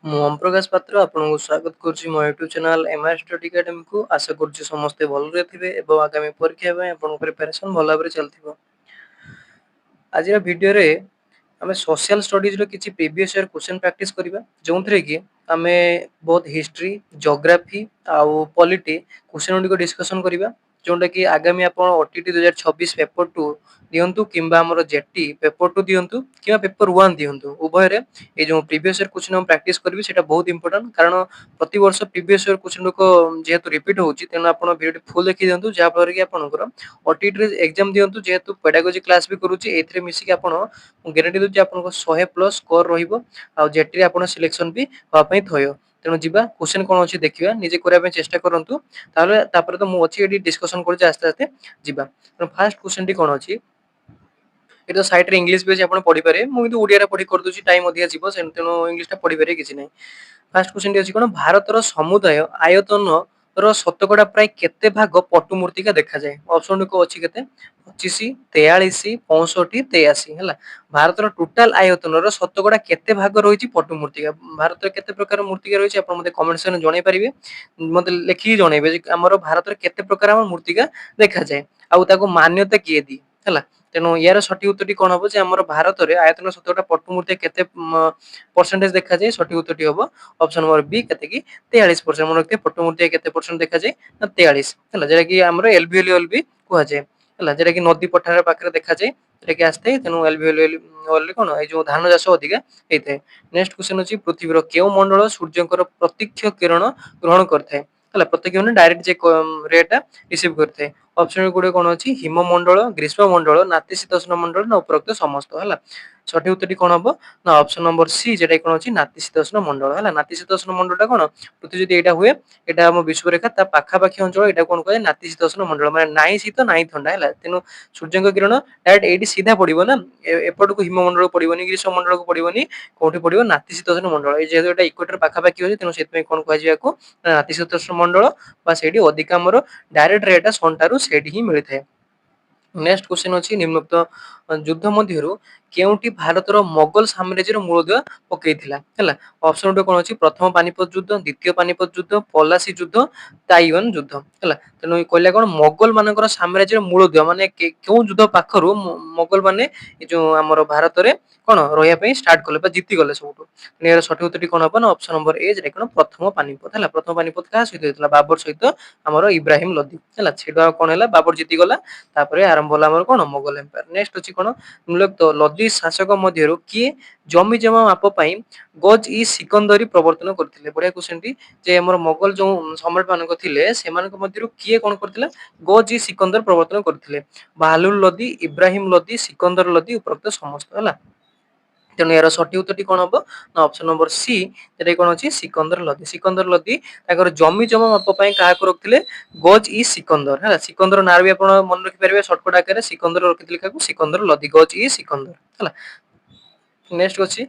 ମୁଁ ଓମ୍ ପ୍ରକାଶ ପାତ୍ର ଆପଣଙ୍କୁ ସ୍ୱାଗତ କରୁଛି ମୋ ୟୁଟ୍ୟୁବ୍ ଚ୍ୟାନେଲ୍ MR ଷ୍ଟଡି ଏକାଡେମୀକୁ। ଆଶା କରୁଛି ସମସ୍ତେ ଭଲରେ ଥିବେ ଏବଂ ଆଗାମୀ ପରୀକ୍ଷା ପାଇଁ ଆପଣଙ୍କ ପ୍ରିପାରେସନ୍ ଭଲ ଭାବରେ ଚାଲିଥିବ। ଆଜିର ଭିଡ଼ିଓରେ ଆମେ ସୋସିଆଲ ଷ୍ଟଡିଜ୍ର କିଛି ପ୍ରିଭିୟସ୍ ଇୟର୍ କ୍ୱେଶ୍ଚନ୍ ପ୍ରାକ୍ଟିସ୍ କରିବା, ଯେଉଁଥିରେ କି ଆମେ ବହୁତ ହିଷ୍ଟ୍ରି, ଜୋଗ୍ରାଫି ଆଉ ପଲିଟି କ୍ୱେଶ୍ଚନ୍ ଗୁଡ଼ିକ ଡିସ୍କସନ୍ କରିବା, ଯେଉଁଟା କି ଆଗାମୀ ଆପଣ OTT 2026 ପେପର୍ 2 ଦିଅନ୍ତୁ କିମ୍ବା ଆମର JETI ପେପର୍ 2 ଦିଅନ୍ତୁ କିମ୍ବା ପେପର୍ 1 ଦିଅନ୍ତୁ, ଉଭୟରେ এই ଯେଉଁ ପ୍ରିଭିୟସ୍ ଇୟର୍ କ୍ୱେଶ୍ଚନ୍ ଆମେ ପ୍ରାକ୍ଟିସ୍ କରିବି ସେଇଟା ବହୁତ ଇମ୍ପୋର୍ଟାଣ୍ଟ। କାରଣ ପ୍ରତିବର୍ଷ ପ୍ରିଭିୟସ୍ ଇୟର୍ କ୍ୱେଶ୍ଚନ୍ ଗୁଡ଼ିକ ଯେହେତୁ ରିପିଟ୍ ହେଉଛି, ତେଣୁ ଆପଣ ଭିଡ଼ିଓଟି ଫୁଲ୍ ଦେଖି ଦିଅନ୍ତୁ, ଯାହାଫଳରେ କି ଆପଣଙ୍କର OTTରେ ଏକ୍ଜାମ୍ ଦିଅନ୍ତୁ। ଯେହେତୁ ପେଡାଗୋଜି କ୍ଲାସ୍ ବି କରୁଛି, ଏଥିରେ ମିଶିକି ଆପଣ ମୁଁ ଗ୍ୟାରେଣ୍ଟି ଦେଉଛି ଆପଣଙ୍କ 100+ ସ୍କୋର ରହିବ ଆଉ JETIରେ ଆପଣ ସିଲେକ୍ସନ୍ ବି ହେବା ପାଇଁ ଥୟ। ତେଣୁ ଯିବା କ୍ୱେଶ୍ଚନ୍ କ'ଣ ଅଛି ଦେଖିବା, ନିଜେ କରିବା ପାଇଁ ଚେଷ୍ଟା କରନ୍ତୁ। ତାପରେ ତ ମୁଁ ଅଛି ଏଠି ଡିସ୍କସନ୍ କରୁଛି, ଆସ୍ତେ ଆସ୍ତେ ଯିବା। ତେଣୁ ଫାର୍ଷ୍ଟ କ୍ୱେଶ୍ଚନ୍ଟି କ'ଣ ଅଛି, এটা ସାଇଟ୍ରେ ଇଂଲିଶ ବି ଅଛି, ଆପଣ ପଢ଼ିପାରିବେ। ମୁଁ କିନ୍ତୁ ଓଡ଼ିଆରେ ପଢ଼ି କରିଦେଉଛି, ଟାଇମ୍ ଅଧିକା ଯିବ, ତେଣୁ ଇଂଲିଶଟା ପଢ଼ିପାରିବେ, କିଛି ନାହିଁ। ଫାର୍ଷ୍ଟ କ୍ୱେଶ୍ଚନ୍ଟି ଅଛି କ'ଣ, ଭାରତର ସମୁଦାୟ ଆୟତନର ଶତକଡ଼ା ପ୍ରାୟ କେତେ ଭାଗ ପଟୁ ମୂର୍ତ୍ତିକା ଦେଖାଯାଏ? ଅପସନ୍ ଗୁଡ଼ିକ ଅଛି କେତେ, 25, 43, 65, 83 ହେଲା। ଭାରତର ଟୋଟାଲ ଆୟତନର ଶତକଡ଼ା କେତେ ଭାଗ ରହିଛି ପଟୁ ମୂର୍ତ୍ତିକା? ଭାରତରେ କେତେ ପ୍ରକାର ମୂର୍ତ୍ତିକା ରହିଛି ଆପଣ ମୋତେ କମେଣ୍ଟ ସେକ୍ସନରେ ଜଣାଇ ପାରିବେ। ମୋତେ ଲେଖିକି ଜଣାଇବେ ଯେ ଆମର ଭାରତରେ କେତେ ପ୍ରକାର ଆମ ମୂର୍ତ୍ତିକା ଦେଖାଯାଏ ଆଉ ତାକୁ ମାନ୍ୟତା କିଏ ଦିଏ ହେଲା। ତେଣୁ ୟାର ସଠିକ ଉତ୍ତରଟି କ'ଣ ହବ, ଯେ ଆମର ଭାରତରେ ଆୟତନ ଶତକଡ଼ା ପଟୁ ମୂର୍ତ୍ତିକା କେତେ ପରସେଣ୍ଟେଜ ଦେଖାଯାଏ? ସଠିକ ଉତ୍ତରଟି ହବ ଅପସନ୍ ନମ୍ବର ବି, କେତେ କି 43%। ମନେ ରଖିଥିବେ ପଟୁ ମୂର୍ତ୍ତିକା କେତେ ପରସେଣ୍ଟ ଦେଖାଯାଏ ନା 43 ହେଲା, ଯେଟା କି ଆମର ଏଲଭିଓଲ ବି କୁହାଯାଏ ହେଲା, ଯେଟା କି ନଦୀ ପଠାର ପାଖରେ ଦେଖାଯାଏ, ସେଟା କି ଆସିଥାଏ। ତେଣୁ ଏଲଭିଓଲ କ'ଣ, ଏଇ ଯୋଉ ଧାନ ଚାଷ ଅଧିକା ହେଇଥାଏ। ନେକ୍ସଟ କ୍ୱେଶ୍ଚନ ଅଛି, ପୃଥିବୀର କେଉଁ ମଣ୍ଡଳ ସୂର୍ଯ୍ୟଙ୍କର ପ୍ରତ୍ୟକ୍ଷ କିରଣ ଗ୍ରହଣ କରିଥାଏ ହେଲା? ପ୍ରତ୍ୟକ୍ଷ ମାନେ ଡାଇରେକ୍ଟ ଯେ ରେଟା ରିସିଭ କରିଥାଏ। ଅପସନ୍ ଗୁଡ଼ିକ କ'ଣ ଅଛି, ହିମମଣ୍ଡଳ, ଗ୍ରୀଷ୍ମମଣ୍ଡଳ, ନାତିଶୀତୋଷ୍ଣ ମଣ୍ଡଳ ନା ଉପରୋକ୍ତ ସମସ୍ତ ହେଲା। ସଠିକ ଉତ୍ତରଟି କ'ଣ ହବ ନା ଅପସନ୍ ନମ୍ବର ସି, ଯେଟା କ'ଣ ଅଛି ନାତିଶୀତୋଷ୍ଣ ମଣ୍ଡଳ ହେଲା। ନାତିଶୀତୋଷ୍ଣ ମଣ୍ଡଳଟା କ'ଣ, ପୃଥିବୀ ଯଦି ଏଇଟା ହୁଏ, ଏଇଟା ଆମ ବିଶ୍ୱରେଖା, ତା ପାଖାପାଖି ଅଞ୍ଚଳ ଏଇଟା କ'ଣ କୁହାଯାଏ, ନାତିଶୀତୋଷ୍ଣ ମଣ୍ଡଳ। ମାନେ ନାହିଁ ଶୀତ ନାହିଁ ଥଣ୍ଡା ହେଲା। ତେଣୁ ସୂର୍ଯ୍ୟଙ୍କ କିରଣ ଡାଇରେକ୍ଟ ଏଇଠି ସିଧା ପଡ଼ିବ ନା, ଏପଟକୁ ହିମମଣ୍ଡଳକୁ ପଡ଼ିବନି, ଗ୍ରୀଷ୍ମମଣ୍ଡଳକୁ ପଡ଼ିବନି, କୋଉଠି ପଡ଼ିବ, ନାତିଶୀତୋଷ୍ଣ ମଣ୍ଡଳ। ଏଇ ଯେହେତୁ ଏଇଟା ଇକ୍ୱେଟର ପାଖାପାଖି ଅଛି, ତେଣୁ ସେଥିପାଇଁ କ'ଣ କୁହାଯିବ ୟାକୁ, ନାତିଶୀତୋଷ୍ଣ ମଣ୍ଡଳ, ବା ସେଇଠି ଅଧିକ ଆମର ଡାଇରେକ୍ଟ ରେଟା ସନ୍ଟାରୁ ସେଇଠି ହିଁ ମିଳିଥାଏ। ନେକ୍ସଟ କ୍ୱେଶ୍ଚନ ଅଛି, ନିମ୍ନୋକ୍ତ ଯୁଦ୍ଧ ମଧ୍ୟରୁ କେଉଁଟି ଭାରତର ମୋଗଲ ସାମ୍ରାଜ୍ୟର ମୂଳଦୁଆ ପକେଇଥିଲା ହେଲା? ଅପସନ୍ ଗୁଡ଼ିକ କ'ଣ ଅଛି, ପ୍ରଥମ ପାନିପତ ଯୁଦ୍ଧ, ଦ୍ୱିତୀୟ ପାନିପତ ଯୁଦ୍ଧ, ପଲାସି ଯୁଦ୍ଧ, ତାଇୱାନ ଯୁଦ୍ଧ ହେଲା। ତେଣୁ କହିଲା କ'ଣ, ମୋଗଲ ମାନଙ୍କର ସାମ୍ରାଜ୍ୟର ମୂଳଦୁଆ ମାନେ କେଉଁ ଯୁଦ୍ଧ ପାଖରୁ ମୋଗଲ ମାନେ ଏ ଯୋଉ ଆମର ଭାରତରେ କ'ଣ ରହିବା ପାଇଁ ଷ୍ଟାର୍ଟ କଲେ ବା ଜିତିଗଲେ ସବୁଠୁ? ଏହାର ସଠିକ ଉତ୍ତରଟି କ'ଣ ହବ ନା ଅପସନ୍ ନମ୍ବର ଏ, ଯେଟା କ'ଣ ପ୍ରଥମ ପାନିପତ ହେଲା। ପ୍ରଥମ ପାନିପତ କାହା ସହିତ ହେଇଥିଲା? ବାବର ସହିତ ଆମର ଇବ୍ରାହିମ ଲୋଧି ହେଲା। ସେଠୁ ଆଉ କ'ଣ ହେଲା, ବାବର ଜିତିଗଲା, ତାପରେ ଆରମ୍ଭ ହେଲା ଆମର କ'ଣ, ମୋଗଲ ଏମ୍ପାୟାର। ନେକ୍ସଟ ଅଛି କ'ଣ, ନିମ୍ନୋକ୍ତ ଲୋଧି ଶାସକ ମଧ୍ୟରୁ କିଏ ଜମି ଜମା ମାପ ପାଇଁ ଗଜ ଇ ସିକନ୍ଦରୀ ପ୍ରବର୍ତ୍ତନ କରିଥିଲେ? ବଢିଆ କ୍ୱେଶ୍ଚନଟି, ଯେ ଆମର ମୋଗଲ ଯୋଉ ସମ୍ରାଟ ମାନଙ୍କ ଥିଲେ, ସେମାନଙ୍କ ମଧ୍ୟରୁ କିଏ କ'ଣ କରିଥିଲା, ଗଜ ଇ ସିକନ୍ଦର ପ୍ରବର୍ତ୍ତନ କରିଥିଲେ? ବାହଲୁଲ ଲୋଧି, ଇବ୍ରାହିମ ଲୋଧି, ସିକନ୍ଦର ଲୋଧି, ଉପରୋକ୍ତ ସମସ୍ତ ହେଲା। ତେଣୁ ଏହାର ସଠିକ ଉତ୍ତରଟି କ'ଣ ହବ ନା ଅପସନ୍ ନମ୍ବର ସି, ଯେଟା କ'ଣ ଅଛି ସିକନ୍ଦର ଲୋଧି। ସିକନ୍ଦର ଲୋଧି ତାଙ୍କର ଜମି ଜମା ମାପ ପାଇଁ କାହାକୁ ରଖିଥିଲେ? ଗଜ ଇ ସିକନ୍ଦର ହେଲା। ସିକନ୍ଦର ନାଁ ବି ଆପଣ ମନେ ରଖିପାରିବେ ସର୍ଟକଟ ଆକାରରେ, ସିକନ୍ଦର ରଖିଥିଲେ କାହାକୁ, ସିକନ୍ଦର ଲୋଧି, ଗଜ ଇ ସିକନ୍ଦର ହେଲା। ନେକ୍ସଟ ଅଛି,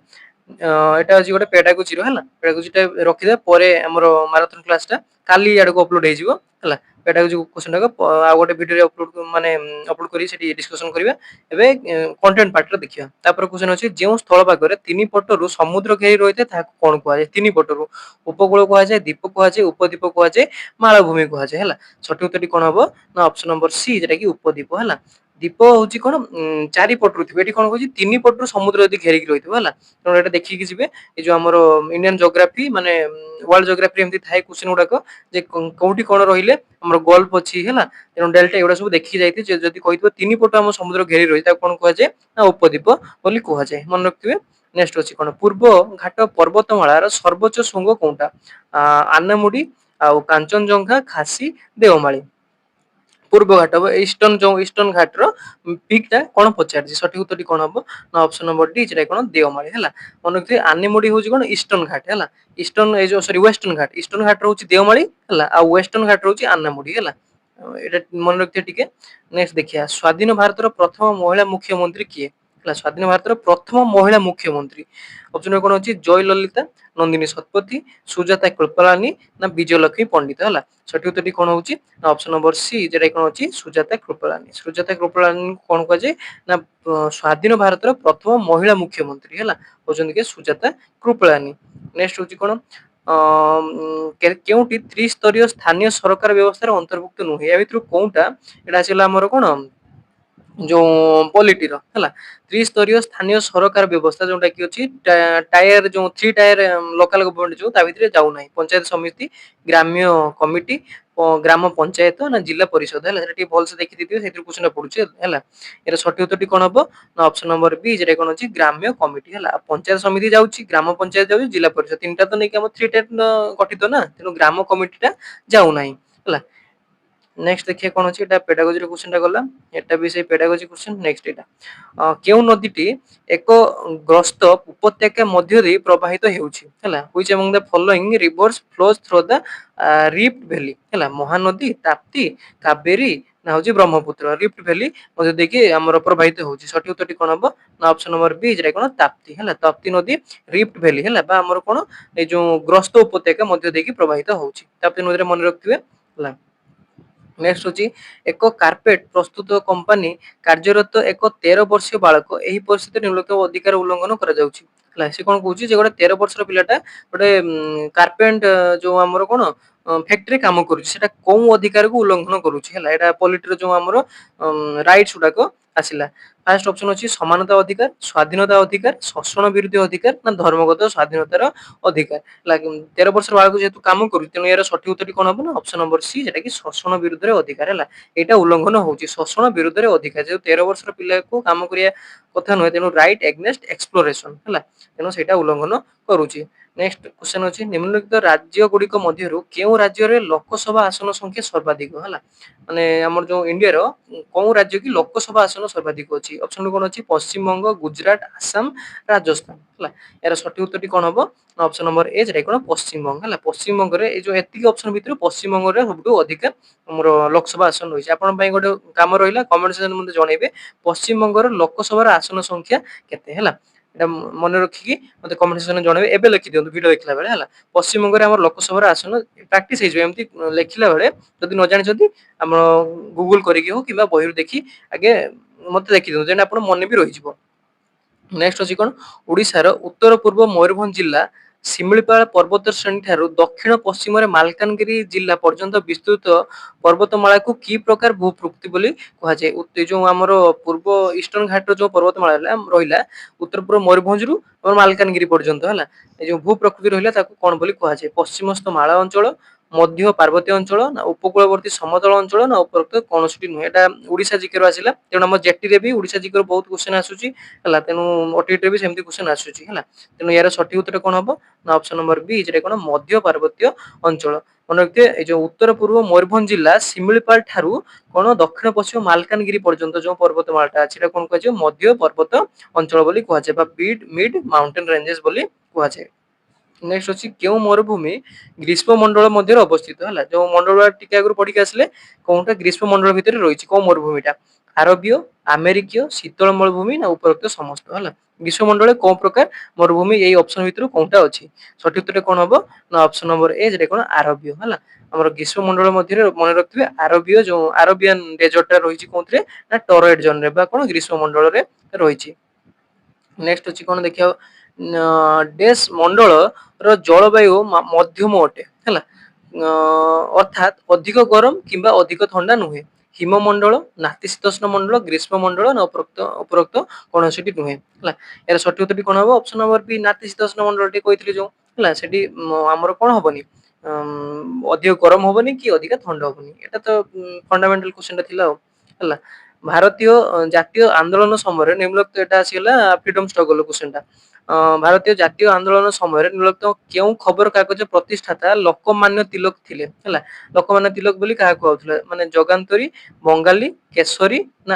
এটা ଅଛି ଗୋଟେ ପେଡାଗୋଜିର ହେଲା। ପେଡାଗୋଜିଟା ରଖିଦେବା, ପରେ ଆମର ମାରାଥନ କ୍ଲାସଟା କାଲି ଆଡ଼କୁ ଅପଲୋଡ ହେଇଯିବ ହେଲା। ପେଡାଗୋଜି କ୍ୱେଶ୍ଚନଟାକୁ ଆଉ ଗୋଟେ ଭିଡ଼ିଓରେ ଅପଲୋଡ କରି ସେଠି ଡିସ୍କସନ କରିବା। ଏବେ କଣ୍ଟେଣ୍ଟ ପାର୍ଟରେ ଦେଖିବା। ତାପରେ କ୍ୱେଶ୍ଚନ ଅଛି, ଯେଉଁ ସ୍ଥଳ ଭାଗରେ ତିନି ପଟରୁ ସମୁଦ୍ର ଘେରି ରହିଥାଏ ତାହାକୁ କ'ଣ କୁହାଯାଏ? ତିନି ପଟରୁ ଉପକୂଳ କୁହାଯାଏ, ଦ୍ୱୀପ କୁହାଯାଏ, ଉପଦ୍ୱୀପ କୁହାଯାଏ, ମାଳଭୂମି କୁହାଯାଏ ହେଲା। ସଠିକ ଉତ୍ତରଟି କ'ଣ ହବ ନା ଅପସନ୍ ନମ୍ବର ସି, ଯେଟା କି ଉପଦ୍ୱୀପ ହେଲା। ଦ୍ୱୀପ ହଉଛି କ'ଣ, ଚାରିପଟରୁ ଥିବ, ଏଠି କ'ଣ କହୁଛି ତିନି ପଟରୁ ସମୁଦ୍ର ଯଦି ଘେରିକି ରହିଥିବ ହେଲା। ତେଣୁ ଏଇଟା ଦେଖିକି ଯିବେ। ଏ ଯୋଉ ଆମର ଇଣ୍ଡିଆନ ଜୋଗ୍ରାଫି ମାନେ ୱାର୍ଲଡ ଜୋଗ୍ରାଫି ଏମିତି ଥାଏ କ୍ୱେଶ୍ଚନ ଗୁଡାକ, ଯେ କୋଉଠି କ'ଣ ରହିଲେ ଆମର ଗଲ୍ଫ ଅଛି ହେଲା, ତେଣୁ ଡେଲ୍ଟା ଏଗୁଡା ସବୁ ଦେଖିକି ଯାଇଥିବେ। ଯଦି କହିଥିବ ତିନି ପଟ ଆମ ସମୁଦ୍ର ଘେରି ରହିଛି, ତାକୁ କ'ଣ କୁହାଯାଏ ନା ଉପଦ୍ୱୀପ ବୋଲି କୁହାଯାଏ, ମନେ ରଖିଥିବେ। ନେକ୍ସଟ ଅଛି କ'ଣ, ପୂର୍ବ ଘାଟ ପର୍ବତମାଳାର ସର୍ବୋଚ୍ଚ ଶୃଙ୍ଗ କୋଉଟା? ଆନାମୁଡି, ଆଉ କାଞ୍ଚନଜଙ୍ଘା, ଖାସି, ଦେଓମାଳି। ପୂର୍ବ ଘାଟ ଇଷ୍ଟର୍ଣ୍ଣ ଘାଟର ପିକ୍ ଟା କ'ଣ ପଚାରିଛି? ସଠିକ ଉତ୍ତରଟି କ'ଣ ହବ ନା ଅପସନ୍ ନମ୍ବର ଡି, ଯେଟା କ'ଣ ଦେଓମାଳି ହେଲା। ମନେ ରଖିଥିବେ ଆନେମୁଡି ହଉଛି କ'ଣ, ଇଷ୍ଟର୍ଣ୍ଣ ଘାଟ ହେଲା। ଇଷ୍ଟର୍ଣ୍ଣ ଏଇ ଯୋଉ ସରି ୱେଷ୍ଟର୍ଣ୍ଣ ଘାଟ ରହୁଛି ଦେଓମାଳି ହେଲା, ଆଉ ୱେଷ୍ଟର୍ଣ୍ଣ ଘାଟ ରହୁଛି ଆନାମୁଡି ହେଲା। ଏଇଟା ମନେ ରଖିଥିବେ ଟିକେ। ନେକ୍ସଟ ଦେଖିବା, ସ୍ୱାଧୀନ ଭାରତର ପ୍ରଥମ ମହିଳା ମୁଖ୍ୟମନ୍ତ୍ରୀ କିଏ ହେଲା। ସ୍ୱାଧୀନ ଭାରତର ପ୍ରଥମ ମହିଳା ମୁଖ୍ୟମନ୍ତ୍ରୀ ଅପସନରେ କଣ ଅଛି? ଜୟଲଲିତା, ନନ୍ଦିନୀ ଶତପଥୀ, ସୁଜାତା କୃପଲାନୀ ନା ବିଜୟଲକ୍ଷ୍ମୀ ପଣ୍ଡିତ ହେଲା। ସଠିକ ଉତ୍ତରଟି କଣ ହଉଛି? ନା ଅପସନ ନମ୍ବର ସି, ଯେଟା କଣ ଅଛି? ସୁଜାତା କୃପଲାନୀ। ସୁଜାତା କୃପଲାନୀ କଣ କୁହାଯାଏ? ନା ସ୍ୱାଧୀନ ଭାରତର ପ୍ରଥମ ମହିଳା ମୁଖ୍ୟମନ୍ତ୍ରୀ ହେଲା ହଉଛନ୍ତି କି ସୁଜାତା କୃପଲାନୀ। ନେକ୍ସଟ ହଉଛି କଣ? କେଉଁଟି ତ୍ରିସ୍ତରୀୟ ସ୍ଥାନୀୟ ସରକାର ବ୍ୟବସ୍ଥାର ଅନ୍ତର୍ଭୁକ୍ତ ନୁହେଁ? ୟା ଭିତରୁ କୋଉଟା? ଏଟା ଆସିଲା ଆମର କଣ ଯୋଉ ପଲିଟିର ହେଲା। ତ୍ରିସ୍ତରୀୟ ସ୍ଥାନୀୟ ସରକାର ବ୍ୟବସ୍ଥା ଯୋଉଟା କି ଅଛି ଟାୟାର ଯୋଉ 3 ଟାୟାର ଲୋକାଲ ଗଭର୍ଣ୍ଣମେଣ୍ଟ ଯୋଉ ତା ଭିତରେ ଯାଉ ନାହିଁ। ପଞ୍ଚାୟତ ସମିତି, ଗ୍ରାମ୍ୟ କମିଟି, ଗ୍ରାମ ପଞ୍ଚାୟତ ନା ଜିଲ୍ଲା ପରିଷଦ ହେଲା। ସେଟା ଟିକେ ଭଲସେ ଦେଖି ଦେଇଥିବେ, ସେଇଥିରୁ କ୍ୱେଶ୍ଚନ ପଡୁଛି ହେଲା। ଏର ସଠିକ ଉତ୍ତରଟି କଣ ହବ? ନା ଅପସନ ନମ୍ବର ବି, ଯେଟା କଣ ଅଛି? ଗ୍ରାମ୍ୟ କମିଟି ହେଲା। ପଞ୍ଚାୟତ ସମିତି ଯାଉଛି, ଗ୍ରାମ ପଞ୍ଚାୟତ ଯାଉଛି, ଜିଲ୍ଲା ପରିଷଦ ତିନିଟା ତ ନେଇକି ଆମ 3 ଟାୟାର ଗଠିତ ନା, ତେଣୁ ଗ୍ରାମ କମିଟି ଟା ଯାଉ ନାହିଁ ହେଲା। ନେକ୍ସଟ ଦେଖିବା କଣ ଅଛି? এটা পেডাগোজিର क्वेश्चनটা ଗଲା। এটা ବି ସେଇ পেডাগୋজি क्वेश्चन। ନେକ୍ସଟ এটা କେଉଁ ନଦୀଟି ଏକ ଗ୍ରସ୍ତ ଉପତ୍ୟକା ମଧ୍ୟ ଦେଇ ପ୍ରବାହିତ ହେଉଛି ହେଲା? which among the following rivers flows through the rift valley ହେଲା? ମହାନଦୀ, ତାପ୍ତି, କାବେରୀ ନା ହଉଛି ବ୍ରହ୍ମପୁତ୍ର। ରିଫ୍ଟ ଭ୍ୟାଲି ମଧ୍ୟ ଦେଇକି ଆମର ପ୍ରବାହିତ ହେଉଛି। ସଠିକ ଉତ୍ତରଟି କଣ ହବ? ନା ଅପସନ ନମ୍ବର ବି, ଯେଟା କଣ? ତାପ୍ତି ହେଲା। ତାପ୍ତି ନଦୀ ରିଫ୍ଟ ଭ୍ୟାଲି ହେଲା ବା ଆମର କଣ ଏଇ ଯୋଉ ଗ୍ରସ୍ତ ଉପତ୍ୟକା ମଧ୍ୟ ଦେଇକି ପ୍ରବାହିତ ହେଉଛି। ତାପ୍ତି ନଦୀରେ ମନେ ରଖିଥିବେ ହେଲା। ନେକ୍ସଟ ହଉଛି ଏକ କାର୍ପେଟ ପ୍ରସ୍ତୁତ କମ୍ପାନୀ କାର୍ଯ୍ୟରତ ଏକ 13 ବର୍ଷୀୟ ବାଳକ ଏହି ପରିସ୍ଥିତିରେ ନିମ୍ନଲିଖିତ ଅଧିକାର ଉଲ୍ଲଂଘନ କରାଯାଉଛି ହେଲା। ସେ କଣ କହୁଛି? ଯେ ଗୋଟେ 13 ବର୍ଷର ପିଲାଟା ଗୋଟେ କାର୍ପେଣ୍ଟ ଯୋଉ ଆମର କଣ ଫ୍ୟାକ୍ଟ୍ରି କାମ କରୁଛି, ସେଟା କୋଉ ଅଧିକାରକୁ ଉଲ୍ଲଂଘନ କରୁଛି ହେଲା। ଏଟା ପଲିଟିର ଯୋଉ ଆମର ରାଇଟ୍ସ ଗୁଡାକ ଆସିଲା। ଫାର୍ଷ୍ଟ ଅପସନ ଅଛି ସମାନତା ଅଧିକାର, ସ୍ୱାଧୀନତା ଅଧିକାର, ଶୋଷଣ ବିରୋଧୀ ଅଧିକାର ନା ଧର୍ମଗତ ସ୍ୱାଧୀନତାର ଅଧିକାର ହେଲା। 13 ବର୍ଷର ବାଳକ ଯେହେତୁ କାମ କରୁଛି, ତେଣୁ ଏହାର ସଠିକ ଉତ୍ତରଟି କଣ ହବ? ନା ଅପସନ ନମ୍ବର ସି, ଯେଟା କି ଶୋଷଣ ବିରୁଦ୍ଧରେ ଅଧିକାର ହେଲା। ଏଇଟା ଉଲ୍ଲଂଘନ ହଉଛି ଶୋଷଣ ବିରୁଦ୍ଧରେ ଅଧିକାର। ଯେହେତୁ 13 ବର୍ଷର ପିଲାକୁ କାମ କରିବା କଥା ନୁହେଁ, ତେଣୁ ରାଇଟ୍ ଏଗନେଷ୍ଟ ଏକ୍ସପ୍ଲୋରେସନ ହେଲା, ତେଣୁ ସେଇଟା ଉଲ୍ଲଂଘନ କରୁଛି। ନେକ୍ସଟ କ୍ୱେଶ୍ଚନ ଅଛି ନିମ୍ନଲିଖିତ ରାଜ୍ୟ ଗୁଡିକ ମଧ୍ୟରୁ କେଉଁ ରାଜ୍ୟରେ ଲୋକସଭା ଆସନ ସଂଖ୍ୟା ସର୍ବାଧିକ ହେଲା? ମାନେ ଆମର ଯୋଉ ଇଣ୍ଡିଆର କୋଉ ରାଜ୍ୟ କି ଲୋକସଭା ଆସନ ସର୍ବାଧିକ ଅଛି? ଅପସନ କଣ ଅଛି? ପଶ୍ଚିମବଙ୍ଗ, ଗୁଜରାଟ, ଆସାମ, ରାଜସ୍ଥାନ ହେଲା। ଏହାର ସଠିକ ଉତ୍ତରଟି କଣ ହବ? ଅପସନ ନମ୍ବର ଏ, ଯେଟା କଣ? ପଶ୍ଚିମବଙ୍ଗ ହେଲା। ପଶ୍ଚିମବଙ୍ଗରେ ଏଇ ଯୋଉ ଏତିକି ଅପସନ ଭିତରୁ ପଶ୍ଚିମବଙ୍ଗରେ ସବୁଠୁ ଅଧିକା ଆମର ଲୋକସଭା ଆସନ ରହିଛି। ଆପଣଙ୍କ ପାଇଁ ଗୋଟେ କାମ ରହିଲା, କମେଣ୍ଟ ସେକ୍ସନ ମତେ ଜଣେଇବେ ପଶ୍ଚିମବଙ୍ଗର ଲୋକସଭାର ଆସନ ସଂଖ୍ୟା କେତେ ହେଲା। এটা ମନେ ରଖିକି ମତେ କମେଣ୍ଟ ସେକ୍ସନରେ ଜଣେଇବେ। ଏବେ ଲେଖି ଦିଅନ୍ତୁ ଭିଡିଓ ଦେଖିଲା ବେଳେ ହେଲା। ପଶ୍ଚିମବଙ୍ଗରେ ଆମର ଲୋକସଭାର ଆସନ ପ୍ରାକ୍ଟିସ ହେଇଯିବ, ଏମିତି ଲେଖିଲା ବେଳେ ଯଦି ନ ଜାଣିଛନ୍ତି ଆମର ଗୁଗୁଲ କରିକି ହଉ କିମ୍ବା ବହିରୁ ଦେଖି ଆଗେ ମତେ ଦେଖି ଦିଅନ୍ତୁ, ଯେମିତି ଆପଣ ମନେ ବି ରହିଯିବ। ନେକ୍ସଟ ଅଛି କଣ? ଓଡିଶାର ଉତ୍ତର ପୂର୍ବ ମୟୂରଭଞ୍ଜ ଜିଲ୍ଲା ଶିମିଳିପାଳ ପର୍ବତ ଶ୍ରେଣୀ ଠାରୁ ଦକ୍ଷିଣ ପଶ୍ଚିମରେ ମାଲକାନଗିରି ଜିଲ୍ଲା ପର୍ଯ୍ୟନ୍ତ ବିସ୍ତୃତ ପର୍ବତମାଳାକୁ କି ପ୍ରକାର ଭୂପ୍ରକୃତି ବୋଲି କୁହାଯାଏ? ଯୋଉ ଆମର ପୂର୍ବ ଇଷ୍ଟର୍ଣ୍ଣ ଘାଟର ଯୋଉ ପର୍ବତମାଳା ରହିଲା ଉତ୍ତର ପୂର୍ବ ମୟୂରଭଞ୍ଜରୁ ଆମର ମାଲକାନଗିରି ପର୍ଯ୍ୟନ୍ତ ହେଲା, ଏ ଯୋଉ ଭୂପ୍ରକୃତି ରହିଲା ତାକୁ କଣ ବୋଲି କୁହାଯାଏ? ପଶ୍ଚିମସ୍ଥ ମାଳା ଅଞ୍ଚଳ, ମଧ୍ୟ ପାର୍ବତ୍ୟ ଅଞ୍ଚଳ ନା ଉପକୂଳବର୍ତ୍ତୀ ସମତଳ ଅଞ୍ଚଳ ନା ଉପରୋକ୍ତ କୌଣସିଟି ନୁହେଁ। ଏଟା ଓଡିଶା ଜିକେ ରୁ ଆସିଲା, ତେଣୁ ଆମ ଜେଟିରେ ବି ଓଡିଶା ଜିକେ ର ବହୁତ କ୍ୱେଶ୍ଚନ ଆସୁଛି ହେଲା, ତେଣୁ ଓଟିଇଟି ରେ ବି ସେମିତି କ୍ୱେଶ୍ଚନ ଆସୁଛି ହେଲା। ତେଣୁ ଏହାର ସଠିକ ଉତ୍ତର କଣ ହବ? ନା ଅପସନ ନମ୍ବର ବି, ଯେଟା କଣ? ମଧ୍ୟ ପାର୍ବତ୍ୟ ଅଞ୍ଚଳ। ମନେ ରଖିଥିବେ ଏଇ ଯୋଉ ଉତ୍ତର ପୂର୍ବ ମୟୂରଭଞ୍ଜ ଜିଲ୍ଲା ଶିମିଳିପାଳ ଠାରୁ କଣ ଦକ୍ଷିଣ ପଶ୍ଚିମ ମାଲକାନଗିରି ପର୍ଯ୍ୟନ୍ତ ଯୋଉ ପର୍ବତମାଳାଟା ଅଛି ସେଟା କଣ କୁହାଯିବ? ମଧ୍ୟ ପର୍ବତ ଅଞ୍ଚଳ ବୋଲି କୁହାଯାଏ ବା ମିଡ ମାଉଣ୍ଟେନ ରେଞ୍ଜେସ ବୋଲି କୁହାଯାଏ। ନେକ୍ସଟ ଅଛି କେଉଁ ମରୁଭୂମି ଗ୍ରୀଷ୍ମ ମଣ୍ଡଳ ମଧ୍ୟରେ ଅବସ୍ଥିତ ହେଲା? ଯୋଉ ମଣ୍ଡଳ ଟିକେ ଆଗରୁ ପଢିକି ଆସିଲେ, କୋଉଟା ଗ୍ରୀଷ୍ମ ମଣ୍ଡଳ ଭିତରେ ରହିଛି? କୋଉ ମରୁଭୂମିଟା? ଆରବୀୟ, ଆମେରିକୀୟ, ଶୀତଳ ମରୁଭୂମି ନା ଉପରୋକ୍ତ ସମସ୍ତ ହେଲା। ଗ୍ରୀଷ୍ମ ମଣ୍ଡଳରେ କୋଉ ପ୍ରକାର ମରୁଭୂମି ଏଇ ଅପସନ ଭିତରୁ କୋଉଟା ଅଛି? ସଠିକ ଉତ୍ତର କଣ ହବ? ନା ଅପସନ ନମ୍ବର ଏ, ଯେଟା କଣ? ଆରବୀୟ ହେଲା। ଆମର ଗ୍ରୀଷ୍ମ ମଣ୍ଡଳ ମଧ୍ୟରେ ମନେ ରଖିଥିବେ ଆରବୀୟ ଯୋଉ ଆରବିଆନ ଡେଜର୍ଟ ଟା ରହିଛି କୋଉଥିରେ? ନା ଟରଏଡ ଜୋନରେ ବା କଣ ଗ୍ରୀଷ୍ମ ମଣ୍ଡଳରେ ରହିଛି। ନେକ୍ସଟ ଅଛି କଣ ଦେଖିବା? ଡେସ୍ ମଣ୍ଡଳର ଜଳବାୟୁ ମଧ୍ୟମ ଅଟେ ହେଲା, ଅର୍ଥାତ ଅଧିକ ଗରମ କିମ୍ବା ଅଧିକ ଥଣ୍ଡା ନୁହେଁ। ହିମମଣ୍ଡଳ, ନାତିଶୀତୋଷ୍ଣ ମଣ୍ଡଳ, ଗ୍ରୀଷ୍ମ ମଣ୍ଡଳ ନା ଉପରୋକ୍ତ କୌଣସିଟି ନୁହେଁ ହେଲା। ଏହାର ସଠିକ ଉତ୍ତରଟି କଣ ହବ? ଅପସନ ନମ୍ବର ବି, ନାତିଶୀତୋଷ୍ଣ ମଣ୍ଡଳ ଟି କହିଥିଲି ଯୋଉ ହେଲା, ସେଠି ଆମର କଣ ହବନି? ଅଧିକ ଗରମ ହବନି କି ଅଧିକ ଥଣ୍ଡା ହବନି। ଏଟା ତ ଫଣ୍ଡାମେଣ୍ଟାଲ କ୍ୱେଶ୍ଚନ ଟା ଥିଲା ଆଉ ହେଲା। ଭାରତୀୟ ଜାତୀୟ ଆନ୍ଦୋଳନ ସମୟରେ ନିମ୍ନଲିଖିତ ଏଟା ଆସିଗଲା ଫ୍ରିଡମ ଷ୍ଟ୍ରଗଲ କ୍ୱେଶ୍ଚନ ଟା। ଭାରତୀୟ ଜାତୀୟ ଆନ୍ଦୋଳନ ସମୟରେ ନିମ୍ନଲିଖିତ କେଉଁ ଖବର କାଗଜ ପ୍ରତିଷ୍ଠାତା ଲୋକମାନ୍ୟ ତିଲକ ଥିଲେ ହେଲା? ଲୋକମାନ୍ୟ ତିଲକ ବୋଲି କାହାକୁ କୁହାଯାଉଥିଲା? ମାନେ ଜଗାନ୍ତରୀ, ବଙ୍ଗାଳୀ, କେଶରୀ ନା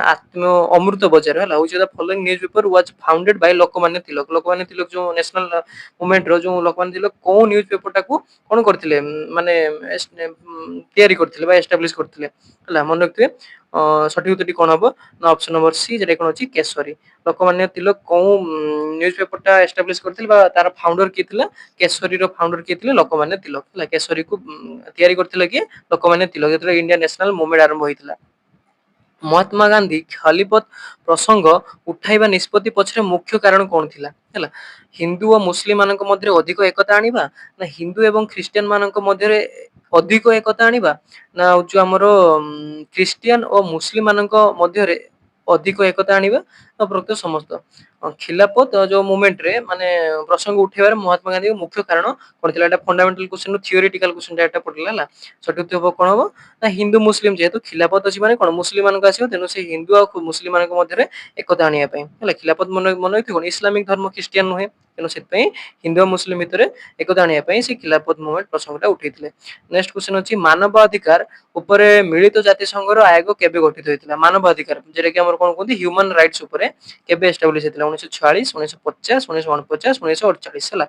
ଅମୃତ ବଜାର ହେଲା ହଉଛି the following newspaper was founded by Lokmanya Tilak. Lokmanya Tilak ଯୋଉ ନ୍ୟାସନାଲ ମୁଭମେଣ୍ଟ ର ଯୋଉ ଲୋକମାନ୍ୟ ତିଲକ କୋଉ ନ୍ୟୁଜ ପେପର ଟାକୁ କଣ କରିଥିଲେ ମାନେ ତିଆରି କରିଥିଲେ ବା ଏଷ୍ଟାବ୍ଲିଶ କରିଥିଲେ ହେଲା ମନେ ରଖିଥିବେ। ସଠିକ ଉତ୍ତରଟି କଣ ହବ ନା ଅପସନ ନମ୍ବର ସି ଯେଟା କଣ ଅଛି କେଶରୀ। ଲୋକମାନ୍ୟ ତିଲକ କୋଉ ନ୍ୟୁଜ ପେପର ଟା ଏଷ୍ଟାବ୍ଲିଶ କରିଥିଲେ ବା ତାର ଫାଉଣ୍ଡର କିଏ ଥିଲା କେଶରୀର ଫାଉଣ୍ଡର କିଏ ଥିଲେ ଲୋକମାନ୍ୟ ତିଲକ ହେଲା। କେଶରୀକୁ ତିଆରି କରିଥିଲେ କିଏ ଲୋକମାନ୍ୟ ତିଲକ ଯେତେବେଳେ ଇଣ୍ଡିଆନ ନ୍ୟାସନାଲ ମୁଭମେଣ୍ଟ ଆରମ୍ଭ ହୋଇଥିଲା। ମହାତ୍ମା ଗାନ୍ଧୀ ଖଲିପତ ପ୍ରସଙ୍ଗ ଉଠାଇବା ନିଷ୍ପତ୍ତି ପଛରେ ମୁଖ୍ୟ କାରଣ କଣ ଥିଲା ହେଲା। ହିନ୍ଦୁ ଓ ମୁସଲିମ ମାନଙ୍କ ମଧ୍ୟରେ ଅଧିକ ଏକତା ଆଣିବା ନା ହିନ୍ଦୁ ଏବଂ ଖ୍ରୀଷ୍ଟିଆନ ମାନଙ୍କ ମଧ୍ୟରେ ଅଧିକ ଏକତା ଆଣିବା ନା ହଉଛି ଆମର ଖ୍ରୀଷ୍ଟିଆନ ଓ ମୁସଲିମ ମାନଙ୍କ ମଧ୍ୟରେ ଅଧିକ ଏକତା ଆଣିବା ନା ପ୍ରକୃତ ସମସ୍ତ ଖିଲାଫତ ଯୋଉ ମୁଭମେଣ୍ଟ ରେ ମାନେ ପ୍ରସଙ୍ଗ ଉଠେଇବାର ମହାତ୍ମା ଗାନ୍ଧୀଙ୍କ ମୁଖ୍ୟ କାରଣ କଣ ଥିଲା। ଏଟା ଫଣ୍ଡାମେଣ୍ଟାଲ କ୍ୱେଶ୍ଚନ ଥିଓରିଟିକାଲ କ୍ୱେଶ୍ଚନ ଟା ଏଟା ପଡିଲା ହେଲା। ସଠିକ ଉତ୍ତର କଣ ହବ ନା ହିନ୍ଦୁ ମୁସଲିମ ଯେହେତୁ ଖିଲାଫତ ଅଛି ମାନେ କଣ ମୁସଲିମ ମାନଙ୍କ ଆସିବ ତେଣୁ ସେ ହିନ୍ଦୁ ଆଉ ମୁସଲିମ ମାନଙ୍କ ମଧ୍ୟରେ ଏକତା ଆଣିବା ପାଇଁ ହେଲା। ଖିଲାଫତ ମନେ ରଖିଥିବ ଇସଲାମିକ ଧର୍ମ ଖ୍ରୀଷ୍ଟିଆନ ନୁହେଁ ତେଣୁ ସେଥିପାଇଁ ହିନ୍ଦୁ ଆଉ ମୁସଲିମ ଭିତରେ ଏକତା ଆଣିବା ପାଇଁ ସେ ଖିଲାଫତ ମୁଭମେଣ୍ଟ ପ୍ରସଙ୍ଗଟା ଉଠେଇଥିଲେ। ନେକ୍ସଟ କ୍ୱେଶ୍ଚନ ଅଛି ମାନବ ଅଧିକାର ଉପରେ ମିଳିତ ଜାତିସଂଘର ଆୟୋଗ କେବେ ଗଠିତ ହୋଇଥିଲା। ମାନବ ଅଧିକାର ଯେଟା କି ଆମର କଣ କୁହନ୍ତି ହ୍ୟୁମାନ ରାଇଟ୍ସ ଉପରେ କେବେ ଏଷ୍ଟାବ୍ଲିଶ ହେଇଥିଲା 1946 1950 1949 1948 ହେଲା।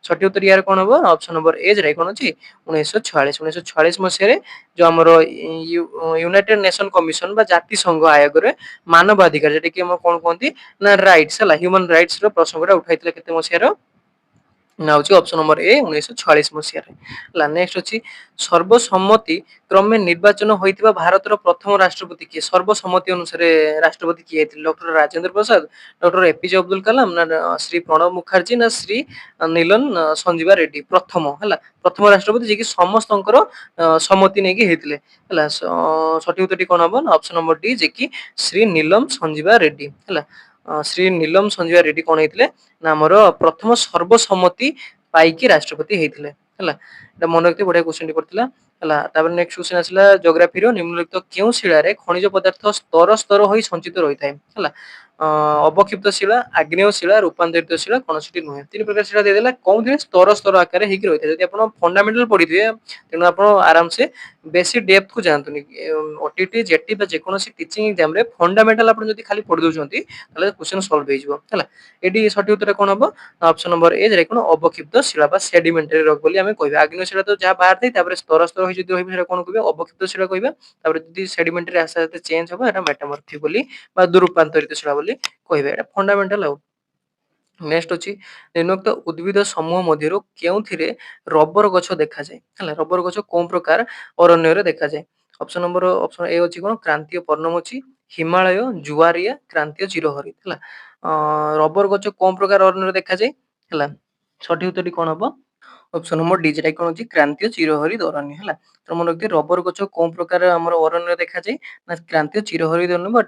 ସଠିକ ଉତ୍ତର ୟାର କଣ ହବ ଅପସନ ନମ୍ବର ଏ ଯେଟା କଣ ଅଛି 1946 ମସିହାରେ ଯୋଉ ଆମର ୟୁନାଇଟେଡ ନେସନ କମିଶନ ବା ଜାତିସଂଘ ଆୟୋଗରେ ମାନବାଧିକାର ଯେଟା କି ଆମର କଣ କୁହନ୍ତି ନା ରାଇଟ୍ସ ହେଲା ହ୍ୟୁମାନ ରାଇଟ୍ସ ର ପ୍ରସଙ୍ଗଟା ଉଠାଇଥିଲା କେତେ ମସିହାର ନା ହଉଛି ଅପସନ ନମ୍ବର ଏ 1946 ମସିହାରେ ହେଲା। ନେକ୍ସଟ ଅଛି ସର୍ବସମ୍ମତି କ୍ରମେ ନିର୍ବାଚନ ହୋଇଥିବା ଭାରତର ପ୍ରଥମ ରାଷ୍ଟ୍ରପତି କିଏ। ସର୍ବସମ୍ମତି ଅନୁସାରେ ରାଷ୍ଟ୍ରପତି କିଏ ହେଇଥିଲେ doctor Rajendra Prasad doctor APJ Abdul Kalam ନା ଶ୍ରୀ ପ୍ରଣବ ମୁଖାର୍ଜୀ ନା ଶ୍ରୀ ନୀଲନ ସଞ୍ଜୀବା ରେଡ୍ଡୀ। ପ୍ରଥମ ହେଲା ପ୍ରଥମ ରାଷ୍ଟ୍ରପତି ଯିଏକି ସମସ୍ତଙ୍କର ସମ୍ମତି ନେଇକି ହେଇଥିଲେ ହେଲା। ସଠିକ ଉତ୍ତରଟି କଣ ହବ ନା ଅପସନ ନମ୍ବର ଡି ଯେ କି ଶ୍ରୀ ନୀଲମ ସଞ୍ଜୀବା ରେଡ୍ଡୀ ହେଲା। ଶ୍ରୀ ନୀଲମ ସଞ୍ଜୀବା ରେଡ୍ଡୀ କଣ ହେଇଥିଲେ ନା ଆମର ପ୍ରଥମ ସର୍ବସମ୍ମତି ପାଇକି ରାଷ୍ଟ୍ରପତି ହେଇଥିଲେ ହେଲା। ଏଟା ମନେ ରଖିଥିବେ ବଢିଆ କ୍ୱେଶ୍ଚନ ପଡିଥିଲା ହେଲା। ତାପରେ ନେକ୍ସଟ କ୍ୱେଶ୍ଚନ ଆସିଲା ଜୋଗ୍ରାଫିର ନିମ୍ନଲିଖିତ କେଉଁ ଶିଳାରେ ଖଣିଜ ପଦାର୍ଥ ସ୍ତର ସ୍ତର ହୋଇ ସଞ୍ଚିତ ରହିଥାଏ ହେଲା। ଅବକ୍ଷିପ୍ତ ଶିଳା ଆଗ୍ନେୟ ଶିଳା ରୂପାନ୍ତରିତ ଶିଳା କୌଣସିଟି ନୁହେଁ। ତିନି ପ୍ରକାର ଶିଳା ଦେଇଦେଲା କୋଉଥିରେ ସ୍ତର ସ୍ତର ଆକାରରେ ହେଇକି ରହିଥାଏ। ଯଦି ଆପଣ ଫଣ୍ଡାମେଣ୍ଟାଲ ପଢିଥିବେ ତେଣୁ ଆପଣ ଆରାମସେ ବେଶୀ ଡେପ୍ଥ କୁ ଯାଆନ୍ତୁନି। ଓଟିଟି ଜେଟି ବା ଯେକୌଣସି ଟିଚିଂ ଏକ୍ସାମ ରେ ଫଣ୍ଡାମେଣ୍ଟାଲ ଆପଣ ଯଦି ଖାଲି ପଢି ଦଉଛନ୍ତି ତାହେଲେ କ୍ୱେଶ୍ଚନ ସଲ୍ଭ ହେଇଯିବ ହେଲା। ଏଠି ସଠିକ ଉତ୍ତର କଣ ହବ ଅପସନ ନମ୍ବର ଏ ଯେଟା କଣ ଅବକ୍ଷିପ୍ତ ଶିଳା ବା ସେଡିମେଣ୍ଟାରୀ ରକ୍ ବୋଲି ଆମେ କହିବା। ଆଗ୍ନେୟ ଶିଳା ତ ଯାହା ବାହାରିଥାଏ ତାପରେ ସ୍ତର ସ୍ତର ହୋଇ ଯଦି ରହିବ ସେଟା କଣ କହିବା ଅବକ୍ଷିପ୍ତ ଶିଳା କହିବା। ତାପରେ ଯଦି ସେଡିମେଣ୍ଟାରୀ ଆସ୍ତେ ଆସ୍ତେ ଚେଞ୍ଜ ହବ ଏଟା ମେଟାମର୍ଫିକ ବୋଲି ବା ରୂପାନ୍ତରିତ ଶିଳା ବୋଲି କହିବା। ଏଟା ଫଣ୍ଡାମେଣ୍ଟାଲ ଆଉ। ନେକ୍ସଟ ଅଛି ନିମ୍ନୋକ୍ତ ଉଦ୍ଭିଦ ସମୂହ ମଧ୍ୟରୁ କେଉଁଥିରେ ରବର ଗଛ ଦେଖାଯାଏ ହେଲା। ରବର ଗଛ କୋଉ ପ୍ରକାର ଅରଣ୍ୟରେ ଦେଖାଯାଏ। ଅପସନ ନମ୍ବର ଅପସନ ଏ ଅଛି କଣ କ୍ରାନ୍ତୀୟ ପର୍ଣ୍ଣମୋଚୀ ହିମାଳୟ ଜୁଆରିଆ କ୍ରାନ୍ତୀୟ ଚିରହରିତ ହେଲା। ରବର ଗଛ କୋଉ ପ୍ରକାର ଅରଣ୍ୟରେ ଦେଖାଯାଏ ହେଲା। ସଠିକ ଉତ୍ତରଟି କଣ ହବ ଅପସନ ନମ୍ବର ଡି ଯେଟା କଣ ଅଛି କ୍ରାନ୍ତୀୟ ଚିରହରିତ ଅରଣ୍ୟ ହେଲା। ତ ମନେ ରଖିଥିବେ ରବର ଗଛ କୋଉ ପ୍ରକାର ଆମର ଅରଣ୍ୟରେ ଦେଖାଯାଏ ନା କ୍ରାନ୍ତୀୟ ଚିରହରିତ ଅରଣ୍ୟ ବା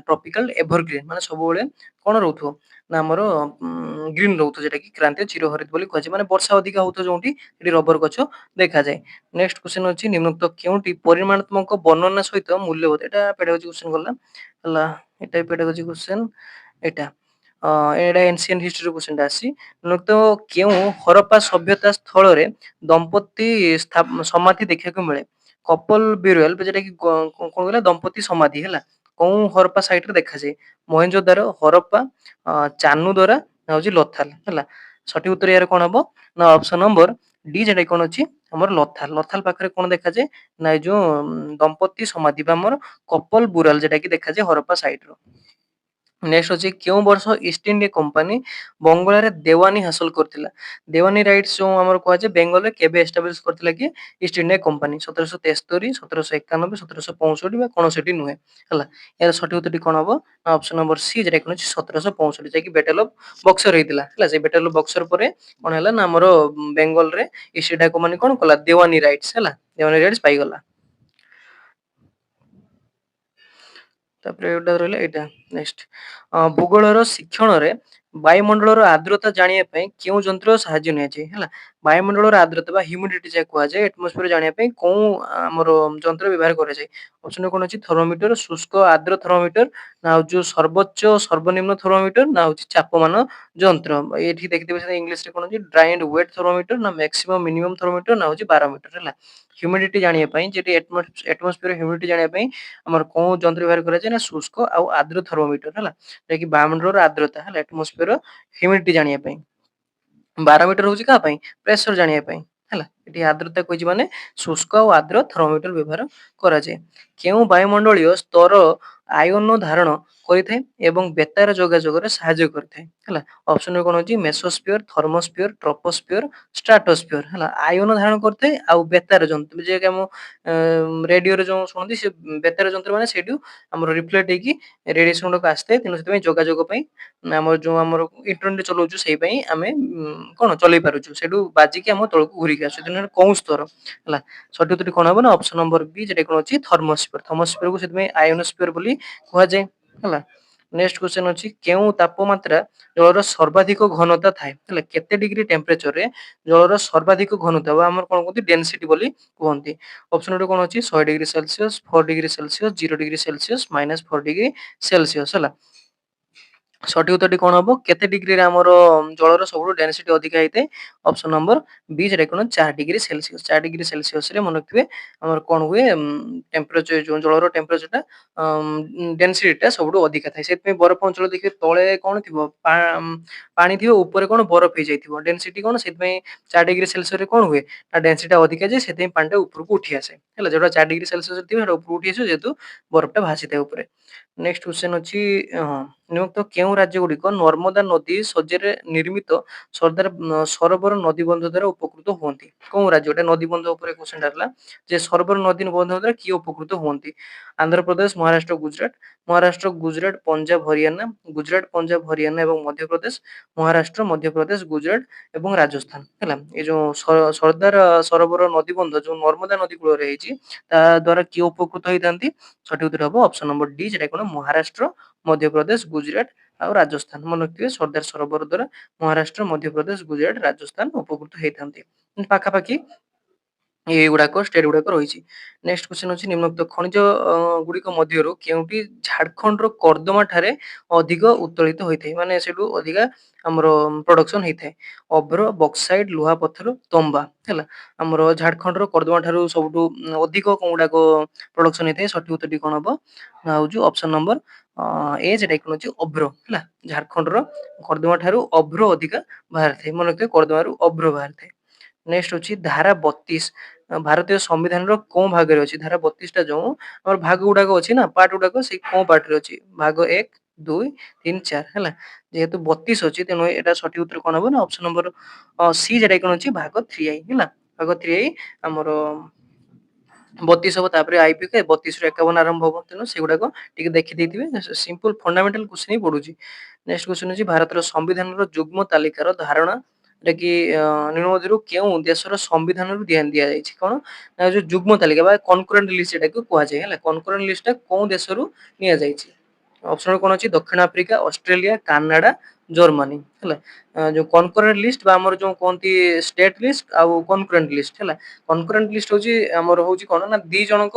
ଟ୍ରପିକାଲ ଏଭରଗ୍ରୀନ ମାନେ ସବୁବେଳେ କଣ ରହୁଥିବ ନା ଆମର ଗ୍ରୀନ ରହୁଥିବ ଯେଟା କି କ୍ରାନ୍ତୀୟ ଚିରହରିତ ବୋଲି କୁହାଯାଏ। ମାନେ ବର୍ଷା ଅଧିକା ହଉଥିବ ଯୋଉଠି ସେଠି ରବର ଗଛ ଦେଖାଯାଏ। ନେକ୍ସଟ କ୍ୱେଶ୍ଚନ ଅଛି ନିମ୍ନୋକ୍ତ କେଉଁଟି ପରିମାଣାତ୍ମକ ବର୍ଣ୍ଣନା ସହିତ ମୂଲ୍ୟବୋଧ। ଏଟା ପେଡାଗୋଜି କ୍ୱେଶ୍ଚନ ଗଲା ହେଲା। ଏଟା ପେଡାଗୋଜି କ୍ୱେଶ୍ଚନ ଏଟା ଏଇଟା ଏନସିଏଣ୍ଟ ହିଷ୍ଟ୍ରି କ୍ୱେଶ୍ଚନ ଟା ଆସିଛି। ନିମ୍ନୋକ୍ତ କେଉଁ ହରପ୍ପା ସଭ୍ୟତା ସ୍ଥଳରେ ଦମ୍ପତି ସମାଧି ଦେଖିବାକୁ ମିଳେ। କପଲ ବିରୁଏଲ ଯେଟା କି କଣ କହିଲା ଦମ୍ପତି ସମାଧି ହେଲା। କୋଉ ହରପ୍ପା ସାଇଟ ରେ ଦେଖାଯାଏ ମହେଞ୍ଜୋଦାର ହରପ୍ପା ଚାନୁଦରା ହଉଛି ଲୋଥାଲ ହେଲା। ସଠିକ ଉତ୍ତର ୟାର କଣ ହବ ନା ଅପସନ ନମ୍ବର ଡି ଯେଟା କଣ ଅଛି ଆମର ଲୋଥାଲ। ଲୋଥାଲ ପାଖରେ କଣ ଦେଖାଯାଏ ନା ଏଇ ଯୋଉ ଦମ୍ପତି ସମାଧି ବା ଆମର କପଲ ବୁରାଲ ଯେଟା କି ଦେଖାଯାଏ ହରପ୍ପା ସାଇଟ ର। ନେକ୍ସଟ ଅଛି କେଉଁ ବର୍ଷ ଇଷ୍ଟ ଇଣ୍ଡିଆ କମ୍ପାନୀ ବଙ୍ଗଳାରେ ଦେୱାନୀ ହାସଲ କରିଥିଲା। ଦେୱାନୀ ରାଇଟ୍ସ ଯୋଉ ଆମର କୁହାଯାଏ ବେଙ୍ଗଲରେ କେବେ ଏଷ୍ଟାବ୍ଲିଶ କରିଥିଲା କି ଇଷ୍ଟ ଇଣ୍ଡିଆ କମ୍ପାନୀ 1773 1791 1765 ବା 59 ନୁହେଁ ହେଲା। ଏହାର ସଠିକ ଉତ୍ତରଟି କଣ ହବ ଅପସନ ନମ୍ବର ସି ଯେଟା କଣ ଅଛି 1765 ଯାଇକି ବେଟଲ ଅଫ ବକ୍ସର ହେଇଥିଲା ହେଲା। ସେଇ ବେଟଲ ଅଫ ବକ୍ସର ପରେ କଣ ହେଲା ନା ଆମର ବେଙ୍ଗଲରେ ଇଷ୍ଟ ଇଣ୍ଡିଆ କମ୍ପାନୀ କଣ କଲା ଦେୱାନୀ ରାଇଟ୍ସ ହେଲା। ଦେୱାନୀ ରାଇଟ୍ସ ପାଇଗଲା। ତାପରେ ଏଇଟା ରହିଲା ଏଇଟା ନେକ୍ସଟ ଭୂଗୋଳର ଶିକ୍ଷଣରେ ବାୟୁମଣ୍ଡଳର ଆର୍ଦ୍ରତା ଜାଣିବା ପାଇଁ କେଉଁ ଯନ୍ତ୍ର ସାହାଯ୍ୟ ନିଆଯାଏ ହେଲା। ବାୟୁମଣ୍ଡଳର ଆର୍ଦ୍ରତା ବା ହ୍ୟୁମିଡିଟି ଯାହା କୁହାଯାଏ ଆଟମୋସ୍ଫିୟର ଜାଣିବା ପାଇଁ କୋଉ ଆମର ଯନ୍ତ୍ର ବ୍ୟବହାର କରାଯାଏ। ଅପସନ କଣ ଅଛି ଥର୍ମୋମିଟର ଶୁଷ୍କ ଆର୍ଦ୍ର ଥର୍ମୋମିଟର ନା ହଉଛି ସର୍ବୋଚ୍ଚ ସର୍ବନିମ୍ନ ଥର୍ମୋମିଟର ନା ହଉଛି ଚାପମାନ ଯନ୍ତ୍ର। ଏଠି ଦେଖିଥିବେ ସେଟା ଇଂଲିଶ ରେ କଣ ଅଛି ଡ୍ରାଇ ଆଣ୍ଡ ୱେଟ ଥର୍ମୋମିଟର ନା ମ୍ୟାକ୍ସିମମ ମିନିମମ ଥର୍ମୋମିଟର ନା ହଉଛି ବାରୋମିଟର ହେଲା। ହ୍ୟୁମିଡିଟି ଜାଣିବା ପାଇଁ ଯେଠି ଆଟମୋସ୍ଫିୟର ହ୍ୟୁମିଡିଟି ଜାଣିବା ପାଇଁ ଆମର କୋଉ ଯନ୍ତ୍ର ବ୍ୟବହାର କରାଯାଏ ନା ଶୁଷ୍କ ଆଉ ଆର୍ଦ୍ର ଥର୍ମୋମିଟର ହେଲା, ଯାହାକି ବାୟୁମଣ୍ଡଳର ଆର୍ଦ୍ରତା ହେଲା ଆଟମୋସ୍ଫିୟର ହ୍ୟୁମିଡିଟି ଜାଣିବା ପାଇଁ। ବାରୋମିଟର ହଉଛି କାହା ପାଇଁ? ପ୍ରେସର ଜାଣିବା ପାଇଁ ହେଲା। ଏଠି ଆର୍ଦ୍ରତା କହିଛି ମାନେ ଶୁଷ୍କ ଆଉ ଆର୍ଦ୍ର ଥର୍ମୋମିଟର ବ୍ୟବହାର କରାଯାଏ। କେଉଁ ବାୟୁମଣ୍ଡଳୀୟ ସ୍ତର ଆୟନ ଧାରଣ କରିଥାଏ ଏବଂ ବେତାର ଯୋଗାଯୋଗରେ ସାହାଯ୍ୟ କରିଥାଏ ହେଲା। ଅପସନ କଣ ଅଛି? ମେସୋସ୍ଫିୟର, ଥର୍ମୋସ୍ଫିୟର, ଟ୍ରୋପୋସ୍ଫିୟର, ଷ୍ଟ୍ରାଟୋସ୍ଫିୟର ହେଲା। ଆୟନ ଧାରଣ କରିଥାଏ ଆଉ ବେତାର ଯନ୍ତ୍ର ଯେକି ଆମ ରେଡିଓରେ ଯୋଉ ଶୁଣନ୍ତି ସେ ବେତାର ଯନ୍ତ୍ର ମାନେ ସେଇଠୁ ଆମର ରିଫ୍ଲେକ୍ଟ ହେଇକି ରେଡିଏସନ ଗୁଡାକ ଆସିଥାଏ। ତେଣୁ ସେଥିପାଇଁ ଯୋଗାଯୋଗ ପାଇଁ ଆମର ଯୋଉ ଆମର ଇଣ୍ଟରନେଟ ଚଲାଉଛୁ ସେଇ ପାଇଁ ଆମେ କଣ ଚଲେଇ ପାରୁଛୁ, ସେଠୁ ବାଜିକି ଆମ ତଳକୁ ଘୁରିକି ଆସୁଛି। ତେଣୁ କୋଉ ସ୍ତର ହେଲା। ସଠିକ ଉତ୍ତରଟି କଣ ହବ ନା ଅପସନ ନମ୍ବର ବି, ଯେଟା କଣ ଅଛି? ଥର୍ମୋସ୍ଫିୟର। ଥର୍ମୋସ୍ଫିୟରକୁ ସେଥିପାଇଁ ଆୟନୋସ୍ଫିୟର ବୋଲି କୁହାଯାଏ ହେଲା। ନେକ୍ସଟ କ୍ୱେଶ୍ଚନ ଅଛି, କେଉଁ ତାପମାତ୍ରା ଜଳର ସର୍ବାଧିକ ଘନତା ଥାଏ ହେଲା। କେତେ ଡିଗ୍ରୀ ଟେମ୍ପରେଚରରେ ଜଳର ସର୍ବାଧିକ ଘନତା ବା ଆମର କଣ କୁହନ୍ତି ଡେନସିଟି ବୋଲି କୁହନ୍ତି। ଅପସନ ଗୋଟେ କଣ ଅଛି? 100 degree Celsius, 4 degree Celsius, 0 degree Celsius, -4 degree Celsius ହେଲା। ସଠିକ ଉତ୍ତରଟି କଣ ହବ? କେତେ ଡିଗ୍ରୀରେ ଆମର ଜଳର ସବୁଠୁ ଡେନସିଟି ଅଧିକା ହେଇଥାଏ? ଅପସନ ନମ୍ବର ବି, ଯେଟା କଣ 4 ଡିଗ୍ରୀ ସେଲସିୟସ। 4 ଡିଗ୍ରୀ ସେଲସିୟସ ରେ ମନେ ରଖିବେ ଆମର କଣ ହୁଏ? ଟେମ୍ପରେଚର ଯୋଉ ଜଳର ଟେମ୍ପରେଚରଟା ଡେନସିଟିଟା ସବୁଠୁ ଅଧିକା ଥାଏ। ସେଥିପାଇଁ ବରଫ ଅଞ୍ଚଳ ଦେଖିବେ ତଳେ କଣ ଥିବ? ପାଣି ଥିବ, ଉପରେ କଣ ବରଫ ହେଇଯାଇଥିବ। ଡେନସିଟି କଣ? ସେଥିପାଇଁ 4 ଡିଗ୍ରୀ ସେଲସିୟସରେ କଣ ହୁଏ? ନା ଡେନସିଟି ଅଧିକା ଯାଏ, ସେଥିପାଇଁ ପାଣିଟା ଉପରକୁ ଉଠି ଆସେ ହେଲା। ଯୋଉଟା 4 ଡିଗ୍ରୀ ସେଲସିୟସ ଥିବ ସେଟା ଉପରକୁ ଉଠି ଆସିବ, ଯେହେତୁ ବରଫଟା ଭାସିଥାଏ ଉପରେ। ନେକ୍ସଟ କ୍ୱେଶ୍ଚନ ଅଛି, ନିମ୍ନୋକ୍ତ କେଉଁ ରାଜ୍ୟ ଗୁଡିକ ନର୍ମଦା ନଦୀ ଶଯ୍ୟାରେ ନିର୍ମିତ ସରୋବର ନଦୀ ବନ୍ଧ ଦ୍ୱାରା ଉପକୃତ ହୁଅନ୍ତି? କୋଉ ରାଜ୍ୟ? ଗୋଟେ ନଦୀ ବନ୍ଧ ଉପରେ କ୍ୱେଶ୍ଚନଟା ହେଲା ଯେ ସରୋବର ନଦୀ ବନ୍ଧ ଦ୍ୱାରା କିଏ ଉପକୃତ ହୁଅନ୍ତି? ଆନ୍ଧ୍ରପ୍ରଦେଶ, ମହାରାଷ୍ଟ୍ର, ଗୁଜରାଟ। ମହାରାଷ୍ଟ୍ର, ଗୁଜରାଟ, ପଞ୍ଜାବ, ହରିୟାଣା। ଗୁଜରାଟ, ପଞ୍ଜାବ, ହରିୟାଣା ଏବଂ ମଧ୍ୟପ୍ରଦେଶ। ମହାରାଷ୍ଟ୍ର, ମଧ୍ୟପ୍ରଦେଶ, ଗୁଜରାଟ ଏବଂ ରାଜସ୍ଥାନ ହେଲା। ଏ ଯୋଉ ସର୍ଦ୍ଦାର ସରୋବର ନଦୀ ବନ୍ଧ ଯୋଉ ନର୍ମଦା ନଦୀ କୂଳରେ ହେଇଛି, ତା ଦ୍ୱାରା କିଏ ଉପକୃତ ହେଇଥାନ୍ତି? ସଠିକ ଉତ୍ତର ହବ ଅପସନ ନମ୍ବର ଡି, ଯେଟା କଣ ମହାରାଷ୍ଟ୍ର, ମଧ୍ୟପ୍ରଦେଶ, ଗୁଜରାଟ ଆଉ ରାଜସ୍ଥାନ। ମନେ ରଖିଥିବେ ସର୍ଦ୍ଦାର ସରୋବର ଦ୍ୱାରା ମହାରାଷ୍ଟ୍ର, ମଧ୍ୟପ୍ରଦେଶ, ଗୁଜରାଟ, ରାଜସ୍ଥାନ ଉପକୃତ ହେଇଥାନ୍ତି। ପାଖାପାଖି ଏଇଗୁଡାକ ଷ୍ଟେଟ ଗୁଡାକ ରହିଛି। ନେକ୍ସଟ କ୍ୱେଶ୍ଚନ ଅଛି, ନିମ୍ନୋକ୍ତ ଖଣିଜ ଗୁଡିକ ମଧ୍ୟରୁ କେଉଁଟି ଝାଡଖଣ୍ଡର କର୍ଦ୍ଦମା ଠାରେ ଅଧିକ ଉତ୍ତୋଳିତ ହୋଇଥାଏ? ମାନେ ସେଠୁ ଅଧିକା ଆମର ପ୍ରଡକ୍ସନ ହେଇଥାଏ। ଅଭ୍ର, ବକ୍ସାଇଡ, ଲୁହା ପଥର, ତମ୍ବା ହେଲା। ଆମର ଝାଡଖଣ୍ଡର କର୍ଦ୍ଦମା ଠାରୁ ସବୁଠୁ ଅଧିକ କୋଉ ଗୁଡାକ ପ୍ରଡକ୍ସନ ହେଇଥାଏ? ସଠିକ ଉତ୍ତରଟି କଣ ହବ? ହଉଛି ଅପସନ ନମ୍ବର ଏ, ଯେଟା କଣ ଅଛି? ଅଭ୍ର ହେଲା। ଝାଡଖଣ୍ଡର କର୍ଦ୍ଦମା ଠାରୁ ଅଭ୍ର ଅଧିକା ବାହାରିଥାଏ। ମନେ ରଖିବେ କର୍ଦ୍ଦମାରୁ ଅଭ୍ର ବାହାରିଥାଏ। ନେକ୍ସଟ ଅଛି ଧାରା 32 ଭାରତୀୟ ସମ୍ବିଧାନର କୋଉ ଭାଗରେ ଅଛି? ଧାରା 32 ଟା ଯୋଉ ଆମର ଭାଗ ଗୁଡାକ ଅଛି ନା, ପାର୍ଟ ଗୁଡାକ ସେଇ କୋଉ ପାର୍ଟରେ ଅଛି? ଭାଗ 1, 2, 3, 4 ହେଲା। ଯେହେତୁ 32 ଅଛି, ତେଣୁ ଏଟା ସଠିକ ଉତ୍ତର କଣ ହବ ନା ଅପସନ ନମ୍ବର ସି, ଯେଟା କଣ ଅଛି? ଭାଗ 3i ହେଲା। ଭାଗ 3i ଆମର 32 ହବ। ତାପରେ ଆଇପିକେ 32 ରୁ 51 ଆରମ୍ଭ ହବ। ତେଣୁ ସେଗୁଡାକ ଟିକେ ଦେଖି ଦେଇଥିବେ, ସିମ୍ପଲ ଫଣ୍ଡାମେଣ୍ଟାଲ କ୍ୱେଶ୍ଚନ ହିଁ ପଡୁଛି। ନେକ୍ସଟ କ୍ୱେଶ୍ଚନ ଅଛି, ଭାରତର ସମ୍ବିଧାନର ଯୁଗ୍ମ ତାଲିକାର ଧାରଣା କି ନିମ୍ନ ମଧ୍ୟରୁ କେଉଁ ଦେଶର ସମ୍ବିଧାନରୁ ଦିଆଯାଇଛି? କଣ ନା ଯୋଉ ଯୁଗ୍ମ ତାଲିକା ବା କନକରେଣ୍ଟ ଲିଷ୍ଟ ଏଟାକୁ କୁହାଯାଏ ହେଲା। କନକରେଣ୍ଟ ଲିଷ୍ଟ ଟା କୋଉ ଦେଶରୁ ନିଆଯାଇଛି? ଅପସନ କଣ ଅଛି? ଦକ୍ଷିଣ ଆଫ୍ରିକା, ଅଷ୍ଟ୍ରେଲିଆ, କାନାଡା, ଜର୍ମାନୀ ହେଲା। ଯୋଉ କନକରେଣ୍ଟ ଲିଷ୍ଟ ବା ଆମର ଯୋଉ କୁହନ୍ତି ଷ୍ଟେଟ ଲିଷ୍ଟ ଆଉ କନକରେଣ୍ଟ ଲିଷ୍ଟ ହେଲା। କନକରେଣ୍ଟ ଲିଷ୍ଟ ହଉଛି ଆମର ହଉଛି କଣ ନା ଦି ଜଣଙ୍କ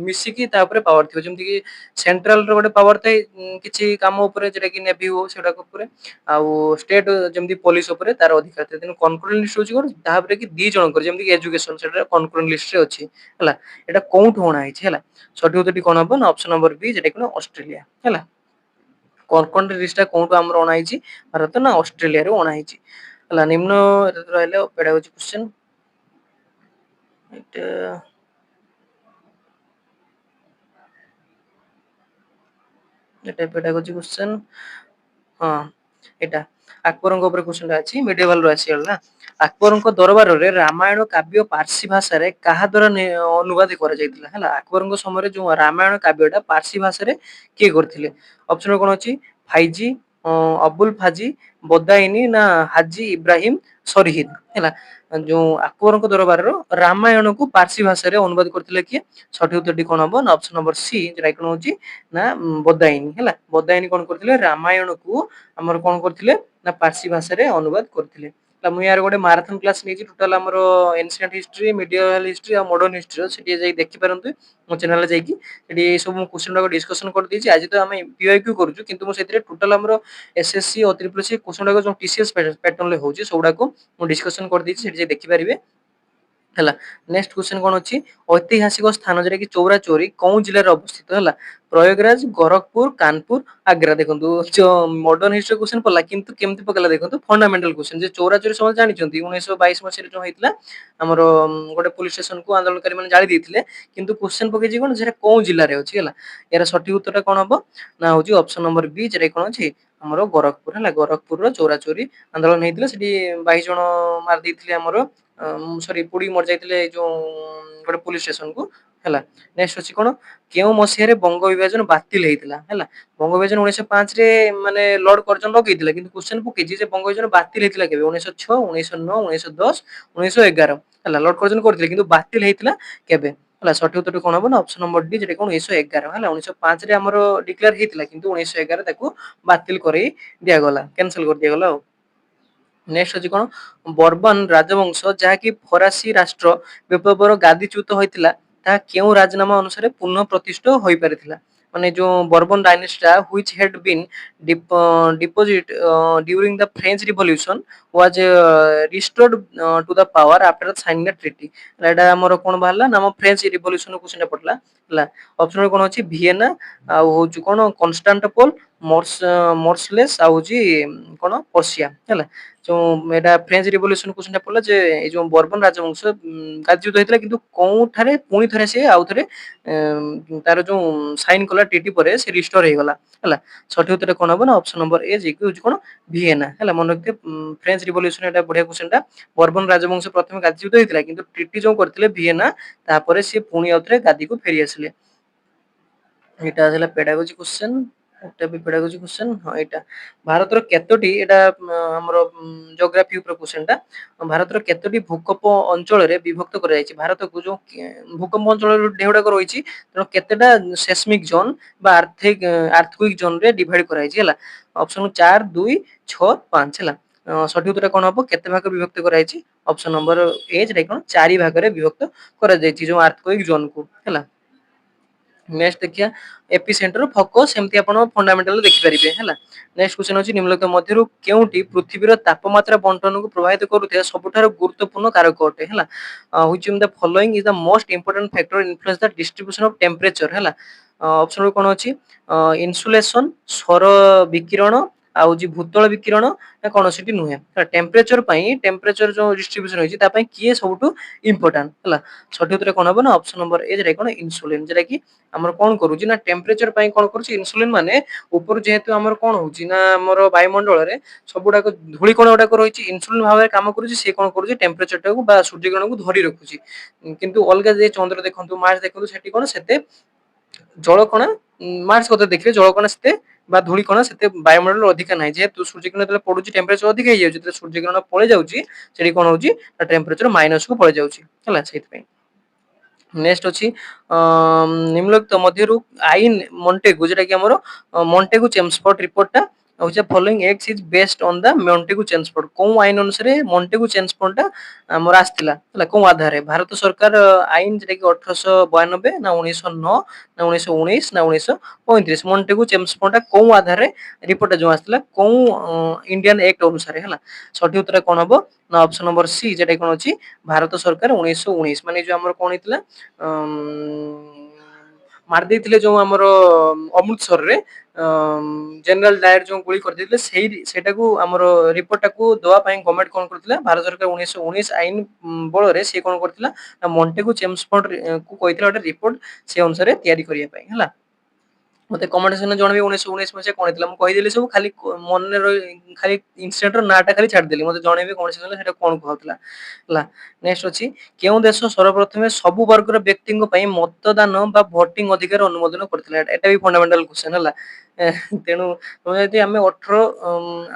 ମିଶିକି ତା ଉପରେ ପାୱାର ଥିବ। ଯେମିତି କି ସେଣ୍ଟ୍ରାଲ ର ଗୋଟେ ପାୱାର ଥାଏ କିଛି କାମ ଉପରେ, ଯେଟା କି ନେଭି ହଉ ସେଗୁଡାକ ଉପରେ, ଆଉ ଷ୍ଟେଟ ଯେମିତି ପୋଲିସ ଉପରେ ତାର ଅଧିକାର ଥାଏ। ତେଣୁ କନକରେଣ୍ଟ ଲିଷ୍ଟ ହଉଛି କଣ? ତାପରେ କି ଦି ଜଣଙ୍କର, ଯେମିତି କି ଏଜୁକେସନ ସେଟା କନକରେଣ୍ଟ ଲିଷ୍ଟ ରେ ଅଛି ହେଲା। ଏଟା କୋଉଠୁ ଅଣା ହେଇଛି ହେଲା? ସଠିକ ଉତ୍ତରଟି କଣ ହବ ନା ଅପସନ ନମ୍ବର ବି, ଯେଟା କି ଅଷ୍ଟ୍ରେଲିଆ ହେଲା। କନକରେଣ୍ଟ ଲିଷ୍ଟ ଟା କୋଉଠୁ ଆମର ଅଣା ହେଇଛି? ଭାରତ ନା ଅଷ୍ଟ୍ରେଲିଆରୁ ଅଣା ହେଇଛି ହେଲା। ନିମ୍ନ ରହିଲେ ପେଡାଗୋଜି କ୍ୱେଶ୍ଚନ। ଏଇଟା ପେଡାଗୋଜି କ୍ୱେଶ୍ଚନ। ହଁ ଏଇଟା ଆକବରଙ୍କ ଉପରେ କ୍ୱେଶ୍ଚନଟା ଅଛି, ମିଡିଏଭାଲ ରୁ ଆସିଗଲା। ଆକବରଙ୍କ ଦରବାରରେ ରାମାୟଣ କାବ୍ୟ ପାର୍ସି ଭାଷାରେ କାହା ଦ୍ୱାରା ଅନୁବାଦ କରାଯାଇଥିଲା ହେଲା। ଆକବରଙ୍କ ସମୟରେ ଯୋଉ ରାମାୟଣ କାବ୍ୟଟା ପାର୍ସି ଭାଷାରେ କିଏ କରିଥିଲେ? ଅପସନ କଣ ଅଛି? ଫାଇଜି, ଅବୁଲ ଫାଜି, ବଦାଇନି ନା ହାଜି ଇବ୍ରାହିମ ସରହିଦ ହେଲା। ଯୋଉ ଆକବରଙ୍କ ଦରବାରର ରାମାୟଣକୁ ପାର୍ସି ଭାଷାରେ ଅନୁବାଦ କରିଥିଲେ କିଏ? ସଠିକ ଉତ୍ତରଟି କଣ ହବ ନା ଅପସନ ନମ୍ବର ସି, ଯେଟା କଣ ହଉଛି ନା ବଦାଇନି ହେଲା। ବଦାଇନି କଣ କରିଥିଲେ? ରାମାୟଣକୁ ଆମର କଣ କରିଥିଲେ ନା ପାର୍ସି ଭାଷାରେ ଅନୁବାଦ କରିଥିଲେ। ମୁଁ ୟାର ଗୋଟେ ମାରାଥନ କ୍ଲାସ ନେଇଛି, ଟୋଟାଲ ଆମର ଏନସିଏଣ୍ଟ ହିଷ୍ଟ୍ରି, ମିଡିଏଭାଲ ହିଷ୍ଟ୍ରି ଆଉ ମଡର୍ନ ହିଷ୍ଟ୍ରି, ସେଠି ଯାଇ ଦେଖିପାରନ୍ତୁ ମୋ ଚ୍ୟାନେଲରେ ଯାଇକି। ସେଠି ଏଇ ସବୁ କ୍ୱେଶ୍ଚନ ଗୁଡାକ ଡିସ୍କସନ କରିଦେଇଛି। ଆଜି ତ ଆମେ ପିୱାଇକ୍ୟୁ କରୁଛୁ, କିନ୍ତୁ ମୁଁ ସେଥିରେ ଟୋଟାଲ ଆମର ଏସଏସସି ଓ ତ୍ରିପଲ ସି କ୍ୱେଶ୍ଚନ ଗୁଡାକ ଯୋଉ ଟିସିଏସ୍ ପ୍ୟାଟର୍ନ ରେ ହଉଛି ସେଗୁଡାକୁ ମୁଁ ଡିସ୍କସନ କରିଦେଇଛି, ସେଠି ଯାଇ ଦେଖିପାରିବେ ହେଲା। ନେକ୍ସଟ କ୍ୱେଶ୍ଚନ କଣ ଅଛି, ଐତିହାସିକ ସ୍ଥାନ ଯୋଉଟା କି ଚୌରାଚୋରୀ କୋଉ ଜିଲ୍ଲାରେ ଅବସ୍ଥିତ ହେଲା, ପ୍ରୟାଗରାଜ, ଗୋରଖପୁର, କାନପୁର, ଆଗ୍ରା। ଦେଖନ୍ତୁ ମଡର୍ନ ହିଷ୍ଟ୍ରି କ୍ୱେଶ୍ଚନ ପଡିଲା କିନ୍ତୁ କେମିତି ପକେଇଲା ଦେଖନ୍ତୁ, ଫଣ୍ଡାମେଣ୍ଟାଲ କ୍ୱେଶ୍ଚନ। ଯେ ଚୌରାଚୋରୀ ସମସ୍ତେ ଜାଣିଛନ୍ତି 1922 ମସିହାରେ ଯୋଉ ହେଇଥିଲା ଆମର ଗୋଟେ ପୁଲିସ ଷ୍ଟେସନ କୁ ଆନ୍ଦୋଳନକାରୀ ମାନେ ଜାଳି ଦେଇଥିଲେ, କିନ୍ତୁ କ୍ୱେଶ୍ଚନ ପକେଇଛି କଣ ସେଟା କୋଉ ଜିଲ୍ଲାରେ ଅଛି ହେଲା। ଏହାର ସଠିକ ଉତ୍ତରଟା କଣ ହବ ନା ହଉଛି ଅପସନ ନମ୍ବର ବି, ଯେଟା କଣ ଅଛି ଆମର ଗୋରଖପୁର ହେଲା। ଗୋରଖପୁରର ଚୌରାଚୋରୀ ଆନ୍ଦୋଳନ ହେଇଥିଲା, ସେଠି 22 ଜଣ ମାରି ଦେଇଥିଲେ ଆମର ସରି ପୋଡି ମରି ଯାଇଥିଲେ ଏଇ ଯୋଉ ଗୋଟେ ପୁଲିସ ଷ୍ଟେସନ କୁ ହେଲା। ନେକ୍ସଟ ଅଛି କଣ, କେଉଁ ମସିହାରେ ବଙ୍ଗ ବିଭାଜନ ବାତିଲ ହେଇଥିଲା ହେଲା। ବଙ୍ଗ ବିଭାଜନ 1905 ରେ ମାନେ ଲର୍ଡ କର୍ଜନ ଲଗେଇଥିଲା, କିନ୍ତୁ କ୍ୱେଶ୍ଚନ ପକେଇଛି ଯେ ବଙ୍ଗ ବିଭାଜନ ବାତିଲ ହେଇଥିଲା କେବେ, 1906, 1909, 1910, 1911 ହେଲା। ଲର୍ଡ କର୍ଜନ କରିଥିଲେ କିନ୍ତୁ ବାତିଲ ହେଇଥିଲା କେବେ ହେଲା। ସଠିକ ଉତ୍ତର କଣ ହବ ନା ଅପସନ ନମ୍ବର ଡି, ଯେଟା କଣ 1911 ହେଲା। 1905 ରେ ଆମର ଡିକ୍ଲେୟାର ହେଇଥିଲା କିନ୍ତୁ 1911 ତାକୁ ବାତିଲ କରି ଦିଆଗଲା, କ୍ୟାନସଲ କରି ଦିଆଗଲା ଆଉ। ନେକ୍ସଟ ଅଛି କଣ, ବର୍ବନ ରାଜବଂଶ ଯାହାକି ଫରାସୀ ରାଷ୍ଟ୍ର ବିପ୍ଳବର ଗାଦିଚ୍ୟୁତ ହୋଇଥିଲା, ତାହା କେଉଁ ରାଜନାମା ଅନୁସାରେ ପୁନଃ ପ୍ରତିଷ୍ଠିତ ହୋଇପାରିଥିଲା। ମାନେ ଯୋଉ ବର୍ବନ dynasty which had been deposit during the French Revolution was restored to the power after signing a treaty। ଏଟା ଆମର କଣ ବାହାରିଲା ନା, ଆମ ଫ୍ରେଞ୍ଚ ରିଭଲ୍ୟୁସନ କୁ ସେଟା ପଡିଲା ହେଲା। ଅପସନ କଣ ଅଛି, ଭିଏନା, ଆଉ ହଉଛି କଣ କନଷ୍ଟାଣ୍ଟପୋଲ, ମର୍ସଲେସ, ଆଉ ହଉଛି କଣ ପର୍ସିଆ ହେଲା। ଯୋଉ ଏଟା ଫ୍ରେଞ୍ଚ ରିଭଲ୍ୟୁସନ କ୍ୱେଶ୍ଚନ ଟା ପଡିଲା ଯେ ଏଇ ଯୋଉ ବର୍ବନ ରାଜବଂଶ ଗାଦିଚ୍ୟୁତ ହେଇଥିଲା କିନ୍ତୁ କୋଉଠାରେ ପୁଣି ଥରେ ସେ ଆଉ ଥରେ ତାର ଯୋଉ ସାଇନ କଲା ଟିଟି ପରେ ସେ ରିଷ୍ଟୋର ହେଇଗଲା ହେଲା। ସଠିକ ଉତ୍ତର କଣ ହବ ନା ଅପସନ ନମ୍ବର ଏ, ଯିଏ କି ହଉଛି କଣ ଭିଏନା ହେଲା। ମନେ ରଖିଥିବେ ଫ୍ରେଞ୍ଚ ରିଭଲ୍ୟୁସନ, ଏଟା ବଢିଆ କ୍ୱେଶ୍ଚନ ଟା। ବର୍ବନ ରାଜବଂଶ ପ୍ରଥମେ ଗାଦିଚ୍ୟୁତ ହେଇଥିଲା କିନ୍ତୁ ଟିଟି ଯୋଉ କରିଥିଲେ ଭିଏନା, ତାପରେ ସେ ପୁଣି ଆଉ ଥରେ ଗାଦିକୁ ଫେରି ଆସିଲେ। ଏଇଟା ଥିଲା ପେଡାଗୋଜି କ୍ୱେଶ୍ଚନ, ଏଟା ବି ପେଡାଗୋଜି କ୍ୱେଶ୍ଚନ। ହଁ ଏଇଟା ଭାରତର କେତୋଟି, ଏଟା ଆମର ଜିଓଗ୍ରାଫି ଉପରେ କ୍ୱେଶ୍ଚନ ଟା, ଭାରତର କେତୋଟି ଭୂକମ୍ପ ଅଞ୍ଚଳରେ ବିଭକ୍ତ କରାଯାଇଛି। ଭାରତକୁ ଯୋଉ ଭୂକମ୍ପ ଅଞ୍ଚଳ ଢେଉ ଗୁଡାକ ରହିଛି, ତେଣୁ କେତେଟା ସେସ୍ମିକ ଜୋନ ବା ଆର୍ଥକ୍ୱିକ ଜୋନ ରେ ଡିଭାଇଡ କରାଯାଇଛି ହେଲା। ଅପସନ 4, 2, 6, 5 ହେଲା। ସଠିକ ଉତ୍ତର କଣ ହବ, କେତେ ଭାଗ ବିଭକ୍ତ କରାଯାଇଛି, ଅପସନ ନମ୍ବର ଏ, ଯେଟା କଣ 4 ଭାଗରେ ବିଭକ୍ତ କରାଯାଇଛି ଯୋଉ ଆର୍ଥକ୍ୱିକ ଜୋନ କୁ ହେଲା। ନେକ୍ସଟ ଦେଖିବା ଏପି ସେଣ୍ଟର, ଫୋକସ, ଏମିତି ଆପଣ ଫଣ୍ଡାମେଣ୍ଟାଲ ଦେଖିପାରିବେ ହେଲା। ନେକ୍ସଟ କ୍ୱେଶ୍ଚନ ଅଛି, ନିମ୍ନଲିଖିତ ମଧ୍ୟରୁ କେଉଁଟି ପୃଥିବୀର ତାପମାତ୍ରା ବଣ୍ଟନକୁ ପ୍ରଭାବିତ କରୁଥିବା ସବୁଠାରୁ ଗୁରୁତ୍ୱପୂର୍ଣ୍ଣ କାରକ ଅଟେ ହେଲା। which in the following is the most important factor influence the distribution of temperature ହେଲା। ଅପସନ କଣ ଅଛି, ଇନସୁଲେସନ, ସୌର ବିକିରଣ, ଆଉ ଯେ ଭୂତଳ ବିକିରଣ, ନା କଣ ସେଠି ନୁହେଁ। ଟେମ୍ପରେଚର ପାଇଁ ଟେମ୍ପରେଚର ଯୋଉ ଡିଷ୍ଟ୍ରିବ୍ୟୁସନ ହେଇଛି ତା ପାଇଁ କିଏ ସବୁଠୁ ଇମ୍ପୋର୍ଟାଣ୍ଟ ହେଲା। ସଠିକ ଉତ୍ତର କଣ ହବ ନା ଅପସନ ନମ୍ବର ଏ, ଯେଟା କଣ ଇନସୁଲିନ, ଯେଟା କି ଆମର କଣ କରୁଛି ନା ଟେମ୍ପରେଚର ପାଇଁ କଣ କରୁଛି ଇନସୁଲିନ। ମାନେ ଉପରୁ ଯେହେତୁ ଆମର କଣ ହଉଛି ନା ଆମର ବାୟୁମଣ୍ଡଳରେ ସବୁଗୁଡାକ ଧୂଳି କଣ ଗୁଡାକ ରହିଛି, ଇନସୁଲିନ ଭାବରେ କାମ କରୁଛି। ସେ କଣ କରୁଛି ଟେମ୍ପରେଚର ଟାକୁ ବା ସୂର୍ଯ୍ୟକିରଣକୁ ଧରି ରଖୁଛି। କିନ୍ତୁ ଅଲଗା ଯେ ଚନ୍ଦ୍ର ଦେଖନ୍ତୁ, ମାର୍ସ ଦେଖନ୍ତୁ, ସେଠି କଣ ସେତେ ଜଳକଣା, ମାର୍ସ କଥା ଦେଖିବେ ଜଳକଣା ସେତେ ବା ଧୂଳି କଣା ସେତେ ବାୟୁମଣ୍ଡଳରେ ଅଧିକା ନାହିଁ। ଯେହେତୁ ସୂର୍ଯ୍ୟକିରଣ ଯେତେବେଳେ ପଡୁଛି ଟେମ୍ପରେଚର ଅଧିକା ହେଇଯାଉଛି, ଯେତେବେଳେ ସୂର୍ଯ୍ୟକିରଣ ପଳେଇ ଯାଉଛି ସେଠି କଣ ହଉଛି ନା ଟେମ୍ପରେଚର ମାଇନସ କୁ ପଳେଇ ଯାଉଛି ହେଲା, ସେଇଥିପାଇଁ। ନେକ୍ସଟ ଅଛି ନିମ୍ନଲିଖିତ ମଧ୍ୟରୁ ଆଇନ ମଣ୍ଟେଗୁ, ଯୋଉଟା କି ଆମର ମଣ୍ଟେଗୁ ଚେମସ୍ଫୋର୍ଡ ରିପୋର୍ଟ ଟା ହଉଛି following act is based on the Montagu Chelmsford. କୋଉ ଆଇନ ଅନୁସାରେ ମଣ୍ଟେଗୁ ଚେମସ୍ଫୋର୍ଡ ଟା ଆମର ଆସିଥିଲା ହେଲା, କୋଉ ଆଧାରରେ। ଭାରତ ସରକାର ଆଇନ, ଯେଟା କି 1892 ନା 1909 ନା 1919 ନା 1935, ମଣ୍ଟେଗୁ ଚେମସ୍ଫୋର୍ଡ ଟା କୋଉ ଆଧାରରେ ରିପୋର୍ଟ ଯୋଉ ଆସିଥିଲା, କୋଉ ଇଣ୍ଡିଆନ ଆକ୍ଟ ଅନୁସାରେ ହେଲା। ସଠିକ ଉତ୍ତର କଣ ହବ ନା ଅପସନ ନମ୍ବର ସି, ଯେଟା କଣ ଅଛି ଭାରତ ସରକାର 1919, ମାନେ ଯୋଉ ଆମର କଣ ହେଇଥିଲା ମାରି ଦେଇଥିଲେ ଯୋଉ ଆମର ଅମୃତସରରେ ଜେନେରାଲ ଡାଏର ଯୋଉ ଗୁଳି କରିଦେଇଥିଲେ, ସେଇଟାକୁ ଆମର ରିପୋର୍ଟ ଟାକୁ ଦବା ପାଇଁ ଗଭର୍ଣ୍ଣମେଣ୍ଟ କଣ କରିଥିଲା, ଭାରତ ସରକାର 1919 ଆଇନ ବଳରେ ସେ କଣ କରିଥିଲା ନା ମଣ୍ଟେଗୁ ଚେମସ୍ଫୋର୍ଡ କୁ କହିଥିଲା ଗୋଟେ ରିପୋର୍ଟ ସେ ଅନୁସାରେ ତିଆରି କରିବା ପାଇଁ ହେଲା। ମତେ କମେଣ୍ଟ ସେକ୍ସନରେ ଜଣେଇବେ 1919 ମସିହା କଣ ହେଇଥିଲା। ମୁଁ କହିଦେଲି ସବୁ, ଖାଲି ମନରେ ରହି ଖାଲି ଇନସିଡେଣ୍ଟର ନାଁଟା ଖାଲି ଛାଡିଦେଲି। ମତେ ଜଣେଇବେ କମେଣ୍ଟ ସେକ୍ସନରେ ସେଟା କଣ କୁହାଉଥିଲା ହେଲା। ନେକ୍ସଟ ଅଛି, କେଉଁ ଦେଶ ସର୍ବପ୍ରଥମେ ସବୁ ବର୍ଗର ବ୍ୟକ୍ତିଙ୍କ ପାଇଁ ମତଦାନ ବା ଭୋଟିଂ ଅଧିକାର ଅନୁମୋଦନ କରିଥିଲା। ଏଟା ବି ଫଣ୍ଡାମେଣ୍ଟାଲ କ୍ୱେଶ୍ଚନ ହେଲା। ତେଣୁ ତମେ ଯଦି ଆମେ 18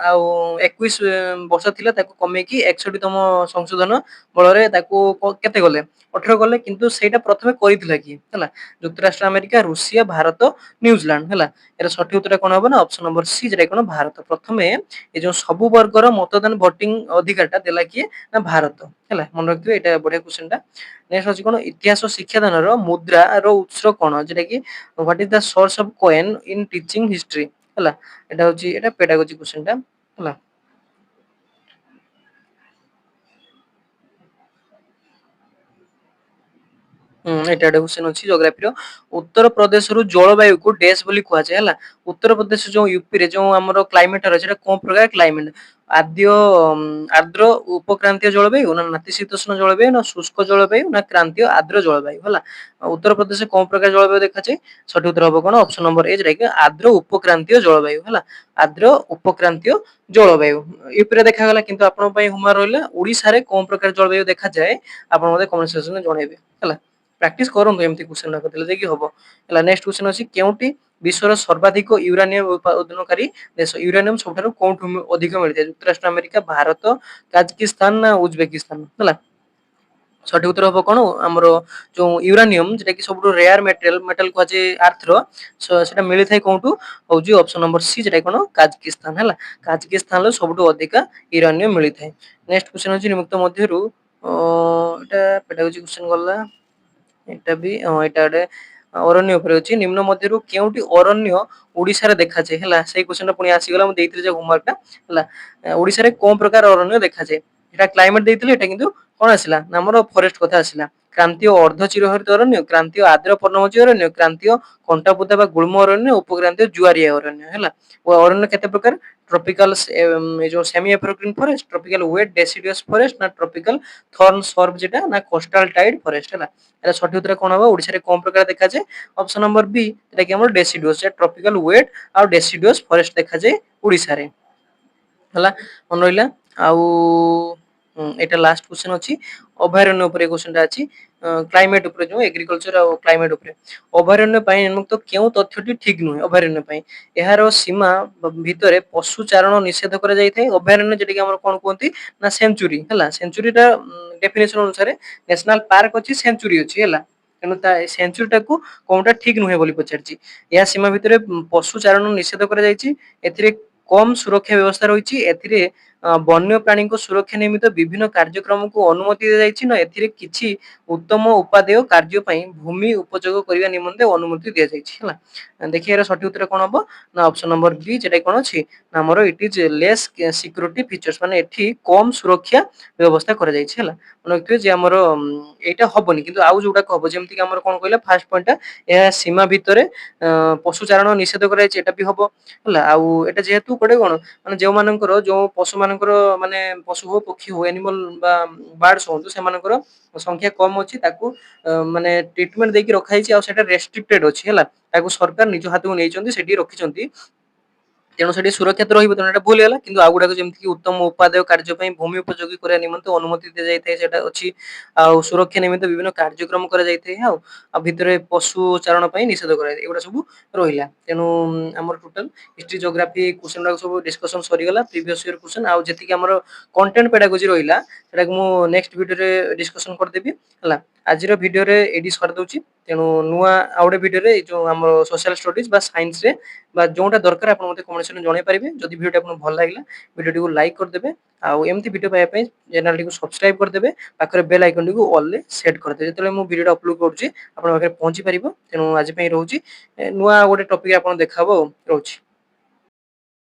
ଆଉ 21 ବର୍ଷ ଥିଲା, ତାକୁ କମେଇକି 61 ତମ ସଂଶୋଧନ ବଳରେ ତାକୁ କେତେ ଗଲେ 18 ଗଲେ, କିନ୍ତୁ ସେଇଟା ପ୍ରଥମେ କରିଥିଲା କିଏ ହେଲା, ଯୁକ୍ତରାଷ୍ଟ୍ର ଆମେରିକା, ରୁଷିଆ, ଭାରତ, ନ୍ୟୁଜିଲାଣ୍ଡ ହେଲା। ଏର ସଠିକ ଉତ୍ତର କଣ ହବ ନା ଅପସନ ନମ୍ବର ସି, ଯେଟା କଣ ଭାରତ। ପ୍ରଥମେ ଏ ଯୋଉ ସବୁ ବର୍ଗର ମତଦାନ ଭୋଟିଂ ଅଧିକାର ଟା ଦେଲା କିଏ ନା ଭାରତ ହେଲା। ମନେ ରଖିଥିବେ, ଏଇଟା ବଢିଆ କ୍ୱେଶ୍ଚନ ଟା। ନେକ୍ସଟ ଅଛି କଣ, ଇତିହାସ ଶିକ୍ଷାଦାନର ମୁଦ୍ରାର ଉତ୍ସ କଣ, ଯେଟା କି what is the source of coin in teaching history ହେଲା। ଏଟା ହଉଛି ଏଟା ପେଡାଗୋଜି କ୍ୱେଶ୍ଚନ ଟା ହେଲା। ଏଇଟା ଗୋଟେ କ୍ୱେଶ୍ଚନ୍ ଅଛି ଜିଓଗ୍ରାଫିର। ଉତ୍ତରପ୍ରଦେଶରୁ ଜଳବାୟୁକୁ ଡ୍ୟାସ୍ ବୋଲି କୁହାଯାଏ ହେଲା। ଉତ୍ତରପ୍ରଦେଶ ଯୋଉ ୟୁପିରେ ଯୋଉ ଆମର କ୍ଲାଇମେଟ୍ ଅଛି ସେଟା କୋଉ ପ୍ରକାର କ୍ଲାଇମେଟ୍? ଆର୍ଦ୍ର ଉପକ୍ରାନ୍ତୀୟ ଜଳବାୟୁ ନା ନାତିଶୀତୋଷ୍ଣ ଜଳବାୟୁ ନା ଶୁଷ୍କ ଜଳବାୟୁ ନା କ୍ରାନ୍ତୀୟ ଆର୍ଦ୍ର ଜଳବାୟୁ ହେଲା। ଉତ୍ତରପ୍ରଦେଶରେ କୋଉ ପ୍ରକାର ଜଳବାୟୁ ଦେଖାଯାଏ? ସଠିକ ଉତ୍ତର ହବ କଣ? ଅପସନ ନମ୍ବର ଏ ଯୋଉଟା କି ଆର୍ଦ୍ର ଉପକ୍ରାନ୍ତୀୟ ଜଳବାୟୁ ହେଲା। ଆର୍ଦ୍ର ଉପକ୍ରାନ୍ତୀୟ ଜଳବାୟୁ ୟୁପିରେ ଦେଖାଗଲା, କିନ୍ତୁ ଆପଣଙ୍କ ପାଇଁ ହୋମୱାର୍କ ରହିଲା ଓଡିଶାରେ କୋଉ ପ୍ରକାର ଜଳବାୟୁ ଦେଖାଯାଏ ଆପଣ ମତେ କମେଣ୍ଟ ସେକ୍ସନରେ ଜଣେଇବେ ହେଲା। ପ୍ରାକ୍ଟିସ କରନ୍ତୁ ଏମିତି କ୍ୱେଶ୍ଚନ ଗୁଡାକ ଦେଲେ ଯାଇକି ହବ ହେଲା। ନେକ୍ସଟ କ୍ୱେଶ୍ଚନ ଅଛି କେଉଁଟି ବିଶ୍ୱର ସର୍ବାଧିକ ୟୁରାନିୟମ ଉତ୍ପାଦନକାରୀ ଦେଶ? ୟୁରାନିୟମ ସବୁଠାରୁ କୋଉଠୁ ଅଧିକ ମିଳିଥାଏ? ଯୁକ୍ତରାଷ୍ଟ୍ର ଆମେରିକା, ଭାରତ, କାଜକିସ୍ତାନ ନା ଉଜବେକିସ୍ତାନ ହେଲା। ସଠିକ ଉତ୍ତର ହବ କଣ? ଆମର ଯୋଉ ୟୁରାନିୟମ ଯେଟା କି ସବୁଠୁ ରେୟାର ମେଟାଲ କୁହାଯାଏ ଆର୍ଥର, ସେଟା ମିଳିଥାଏ କୋଉଠୁ? ହଉଛି ଅପସନ ନମ୍ବର ସି ଯେଟା କଣ? କାଜକିସ୍ତାନ ହେଲା। କାଜକିସ୍ତାନରୁ ସବୁଠୁ ଅଧିକା ୟୁରାନିୟମ ମିଳିଥାଏ। ନେକ୍ସଟ କ୍ୱେଶ୍ଚନ ଅଛି ନିମ୍ନଲିଖିତ ମଧ୍ୟରୁ ଏଟା ପେଡାଗୋଜି କ୍ୱେଶ୍ଚନ ଗଲା। ଏଟା ବି ଏଟା ଗୋଟେ ଅରଣ୍ୟ ଉପରେ ଅଛି। ନିମ୍ନ ମଧ୍ୟରୁ କେଉଁଟି ଅରଣ୍ୟ ଓଡିଶାରେ ଦେଖାଯାଏ ହେଲା। ସେଇ କ୍ୱେଶ୍ଚନ ଟା ପୁଣି ଆସିଗଲା, ମୁଁ ଦେଇଥିଲି ଯେ ହୋମୱାର୍କ ଟା ହେଲା। ଓଡିଶାରେ କୋଉ ପ୍ରକାର ଅରଣ୍ୟ ଦେଖାଯାଏ? ଏଟା କ୍ଲାଇମେଟ ଦେଇଥିଲି, ଏଟା କିନ୍ତୁ କଣ ଆସିଲା ନା ଆମର ଫରେଷ୍ଟ କଥା ଆସିଲା। କ୍ରାନ୍ତୀୟ ଅର୍ଦ୍ଧ ଚିରହରିତ ଅରଣ୍ୟ, କ୍ରାନ୍ତୀୟ ଆର୍ଦ୍ର ପର୍ଣ୍ଣମୋଚୀ ଅରଣ୍ୟ, କ୍ରାନ୍ତୀୟ କଣ୍ଟାପୋତା ବା ଗୁଳ୍ମ ଅରଣ୍ୟ, ଉପକ୍ରାନ୍ତୀୟ ଜୁଆରିଆ ଅରଣ୍ୟ ହେଲା। ଅରଣ୍ୟ କେତେ ପ୍ରକାର? ଟ୍ରପିକାଲ ଯୋଉ semi evergreen forest, tropical wet deciduous forest ନା ଟ୍ରପିକାଲ ଥର୍ନ ସର୍ବ ଯେଟା ନା କୋଷ୍ଟାଲ ଟାଇଡ ଫରେଷ୍ଟ ହେଲା। ଏଟା ସଠିକ ଉତ୍ତର କଣ ହବ? ଓଡିଶାରେ କୋଉ ପ୍ରକାର ଦେଖାଯାଏ? ଅପସନ ନମ୍ବର ବି ଯେଟା କି ଆମର ଡେସିଡୁଅସ, ଟ୍ରପିକାଲ ୱେଟ୍ ଆଉ ଡେସିଡୁଅସ ଫରେଷ୍ଟ ଦେଖାଯାଏ ଓଡିଶାରେ ହେଲା। ମନେ ରହିଲା। ଆଉ ଏଟା ଲାଷ୍ଟ କ୍ୱେଶ୍ଚନ ଅଛି ଅଭୟାରଣ୍ୟ ଉପରେ କ୍ୱେଶ୍ଚନ ଟା ଅଛି। କ୍ଲାଇମେଟ ଉପରେ ଯୋଉ ଏଗ୍ରିକଲଚର ଆଉ କ୍ଲାଇମେଟ ଉପରେ। ଅଭୟାରଣ୍ୟ ପାଇଁ ଉନ୍ମୁକ୍ତ କେଉଁ ତଥ୍ୟଟି ଠିକ ନୁହେଁ? ଅଭୟାରଣ୍ୟ ପାଇଁ ଏହାର ସୀମା ଭିତରେ ପଶୁ ଚାରଣ ନିଷେଧ କରାଯାଇଥାଏ। ଅଭୟାରଣ୍ୟ ଯେଟାକି ଆମର କଣ କୁହନ୍ତି ନା ସେଞ୍ଚୁରୀ ହେଲା। ସେଞ୍ଚୁରୀଟା ଡେଫିନେସନ ଅନୁସାରେ ନ୍ୟାସନାଲ ପାର୍କ ଅଛି, ସେଞ୍ଚୁରୀ ଅଛି ହେଲା। ତେଣୁ ତା ସେଞ୍ଚୁରୀ ଟାକୁ କୋଉଟା ଠିକ ନୁହେଁ ବୋଲି ପଚାରିଛି। ଏହା ସୀମା ଭିତରେ ପଶୁ ଚାରଣ ନିଷେଧ କରାଯାଇଛି। ଏଥିରେ କମ ସୁରକ୍ଷା ବ୍ୟବସ୍ଥା ରହିଛି। ଏଥିରେ ବନ୍ୟ ପ୍ରାଣୀଙ୍କ ସୁରକ୍ଷା ନିମିତ୍ତ ବିଭିନ୍ନ କାର୍ଯ୍ୟକ୍ରମକୁ ଅନୁମତି ଦିଆଯାଇଛି ନା ଏଥିରେ କିଛି ଉତ୍ତମ ଉପାଦେୟ କାର୍ଯ୍ୟ ପାଇଁ ଭୂମି ଉପଯୋଗ କରିବା ନିମନ୍ତେ ଅନୁମତି ଦିଆଯାଇଛି ହେଲା। ଦେଖିବାର ସଠିକ ଉତ୍ତର କଣ ହବ ନା ଅପସନ ନମ୍ବର ବି ଯେଟା କଣ ଅଛି ନା ଆମର ଇଟ ଇଜ ଲେସ୍ ସିକ୍ୟୁରିଟି ଫିଚର୍ସ, ମାନେ ଏଠି କମ ସୁରକ୍ଷା ବ୍ୟବସ୍ଥା କରାଯାଇଛି ହେଲା। ମନେ ରଖିଥିବେ ଯେ ଆମର ଏଇଟା ହବନି, କିନ୍ତୁ ଆଉ ଯୋଉଟା ହବ ଯେମିତି କି ଆମର କଣ କହିଲା ଫାର୍ଷ୍ଟ ପଏଣ୍ଟଟା ଏହା ସୀମା ଭିତରେ ପଶୁ ଚାରଣ ନିଷେଧ କରାଯାଇଛି, ଏଟା ବି ହବ ହେଲା। ଆଉ ଏଟା ଯେହେତୁ ଗୋଟେ କଣ ମାନେ ଯୋଉମାନଙ୍କର ଯୋଉ ପଶୁ ମାନଙ୍କର ମାନେ ପଶୁ ହଉ ପକ୍ଷୀ ହଉ ଆନିମଲ ବା ବାର୍ଡସ ହୁଅନ୍ତୁ ସେମାନଙ୍କର ସଂଖ୍ୟା କମ ଅଛି, ତାକୁ ମାନେ ଟ୍ରିଟମେଣ୍ଟ ଦେଇକି ରଖାଯାଇଛି ଆଉ ସେଟା ରେଷ୍ଟ୍ରିକ୍ଟେଡ ଅଛି ହେଲା। ତାକୁ ସରକାର ନିଜ ହାତକୁ ନେଇଛନ୍ତି, ସେଠି ରଖିଛନ୍ତି। ତେଣୁ ସେଠି ସୁରକ୍ଷିତ ରହିବ, ତେଣୁ ଏଟା ଭୁଲ ହେଲା। କିନ୍ତୁ ଆଉ ଗୁଡାକ ଯେମିତି କି ଉତ୍ତମ ଉପାଦେୟ କାର୍ଯ୍ୟ ପାଇଁ ଭୂମି ଉପଯୋଗୀ କରିବା ନିମନ୍ତେ ଅନୁମତି ଦିଆଯାଇଥାଏ ସେଟା ଅଛି। ଆଉ ସୁରକ୍ଷା ନିମିତ୍ତ ବିଭିନ୍ନ କାର୍ଯ୍ୟକ୍ରମ କରାଯାଇଥାଏ। ଆଉ ଭିତରେ ପଶୁ ଚାରଣ ପାଇଁ ନିଷେଧ କରାଯାଇଥାଏ। ଏଗୁଡା ସବୁ ରହିଲା। ତେଣୁ ଆମର ଟୋଟାଲ ହିଷ୍ଟ୍ରି ଜିଓଗ୍ରାଫି କ୍ୱେଶ୍ଚନ ଗୁଡାକ ସବୁ ଡିସ୍କସନ ସରିଗଲା। ପ୍ରିଭିୟସ ଇୟର କ୍ୱେଶ୍ଚନ ଆଉ ଯେତିକି ଆମର କଣ୍ଟେଣ୍ଟ ପେଡାଗୋଜି ରହିଲା ସେଟାକୁ ମୁଁ ନେକ୍ସଟ ଭିଡିଓରେ ଡିସ୍କସନ କରିଦେବି ହେଲା। ଆଜିର ଭିଡିଓରେ ଏଇଠି ସରିଦଉଛି। ତେଣୁ ନୂଆ ଆଉ ଗୋଟେ ଭିଡିଓରେ ଏଇ ଯୋଉ ଆମର ସୋସିଆଲ ଷ୍ଟଡିଜ ବା ସାଇନ୍ସରେ ବା ଯୋଉଟା ଦରକାର ଆପଣ ମତେ କମେଣ୍ଟ ସେକ୍ସନରେ ଜଣେଇ ପାରିବେ। ଯଦି ଭିଡିଓଟି ଆପଣଙ୍କୁ ଭଲ ଲାଗିଲା ଭିଡିଓଟିକୁ ଲାଇକ୍ କରିଦେବେ, ଆଉ ଏମିତି ଭିଡିଓ ପାଇବା ପାଇଁ ଚ୍ୟାନେଲଟିକୁ ସବସ୍କ୍ରାଇବ କରିଦେବେ, ପାଖରେ ବେଲ ଆଇକନଟିକୁ ଅଲରେ ସେଟ୍ କରିଦେବେ। ଯେତେବେଳେ ମୁଁ ଭିଡିଓଟା ଅପଲୋଡ କରୁଛି ଆପଣଙ୍କ ପାଖରେ ପହଞ୍ଚି ପାରିବ। ତେଣୁ ଆଜି ପାଇଁ ରହୁଛି, ନୂଆ ଗୋଟେ ଟପିକ ଆପଣ ଦେଖାହବ ଆଉ ରହୁଛି।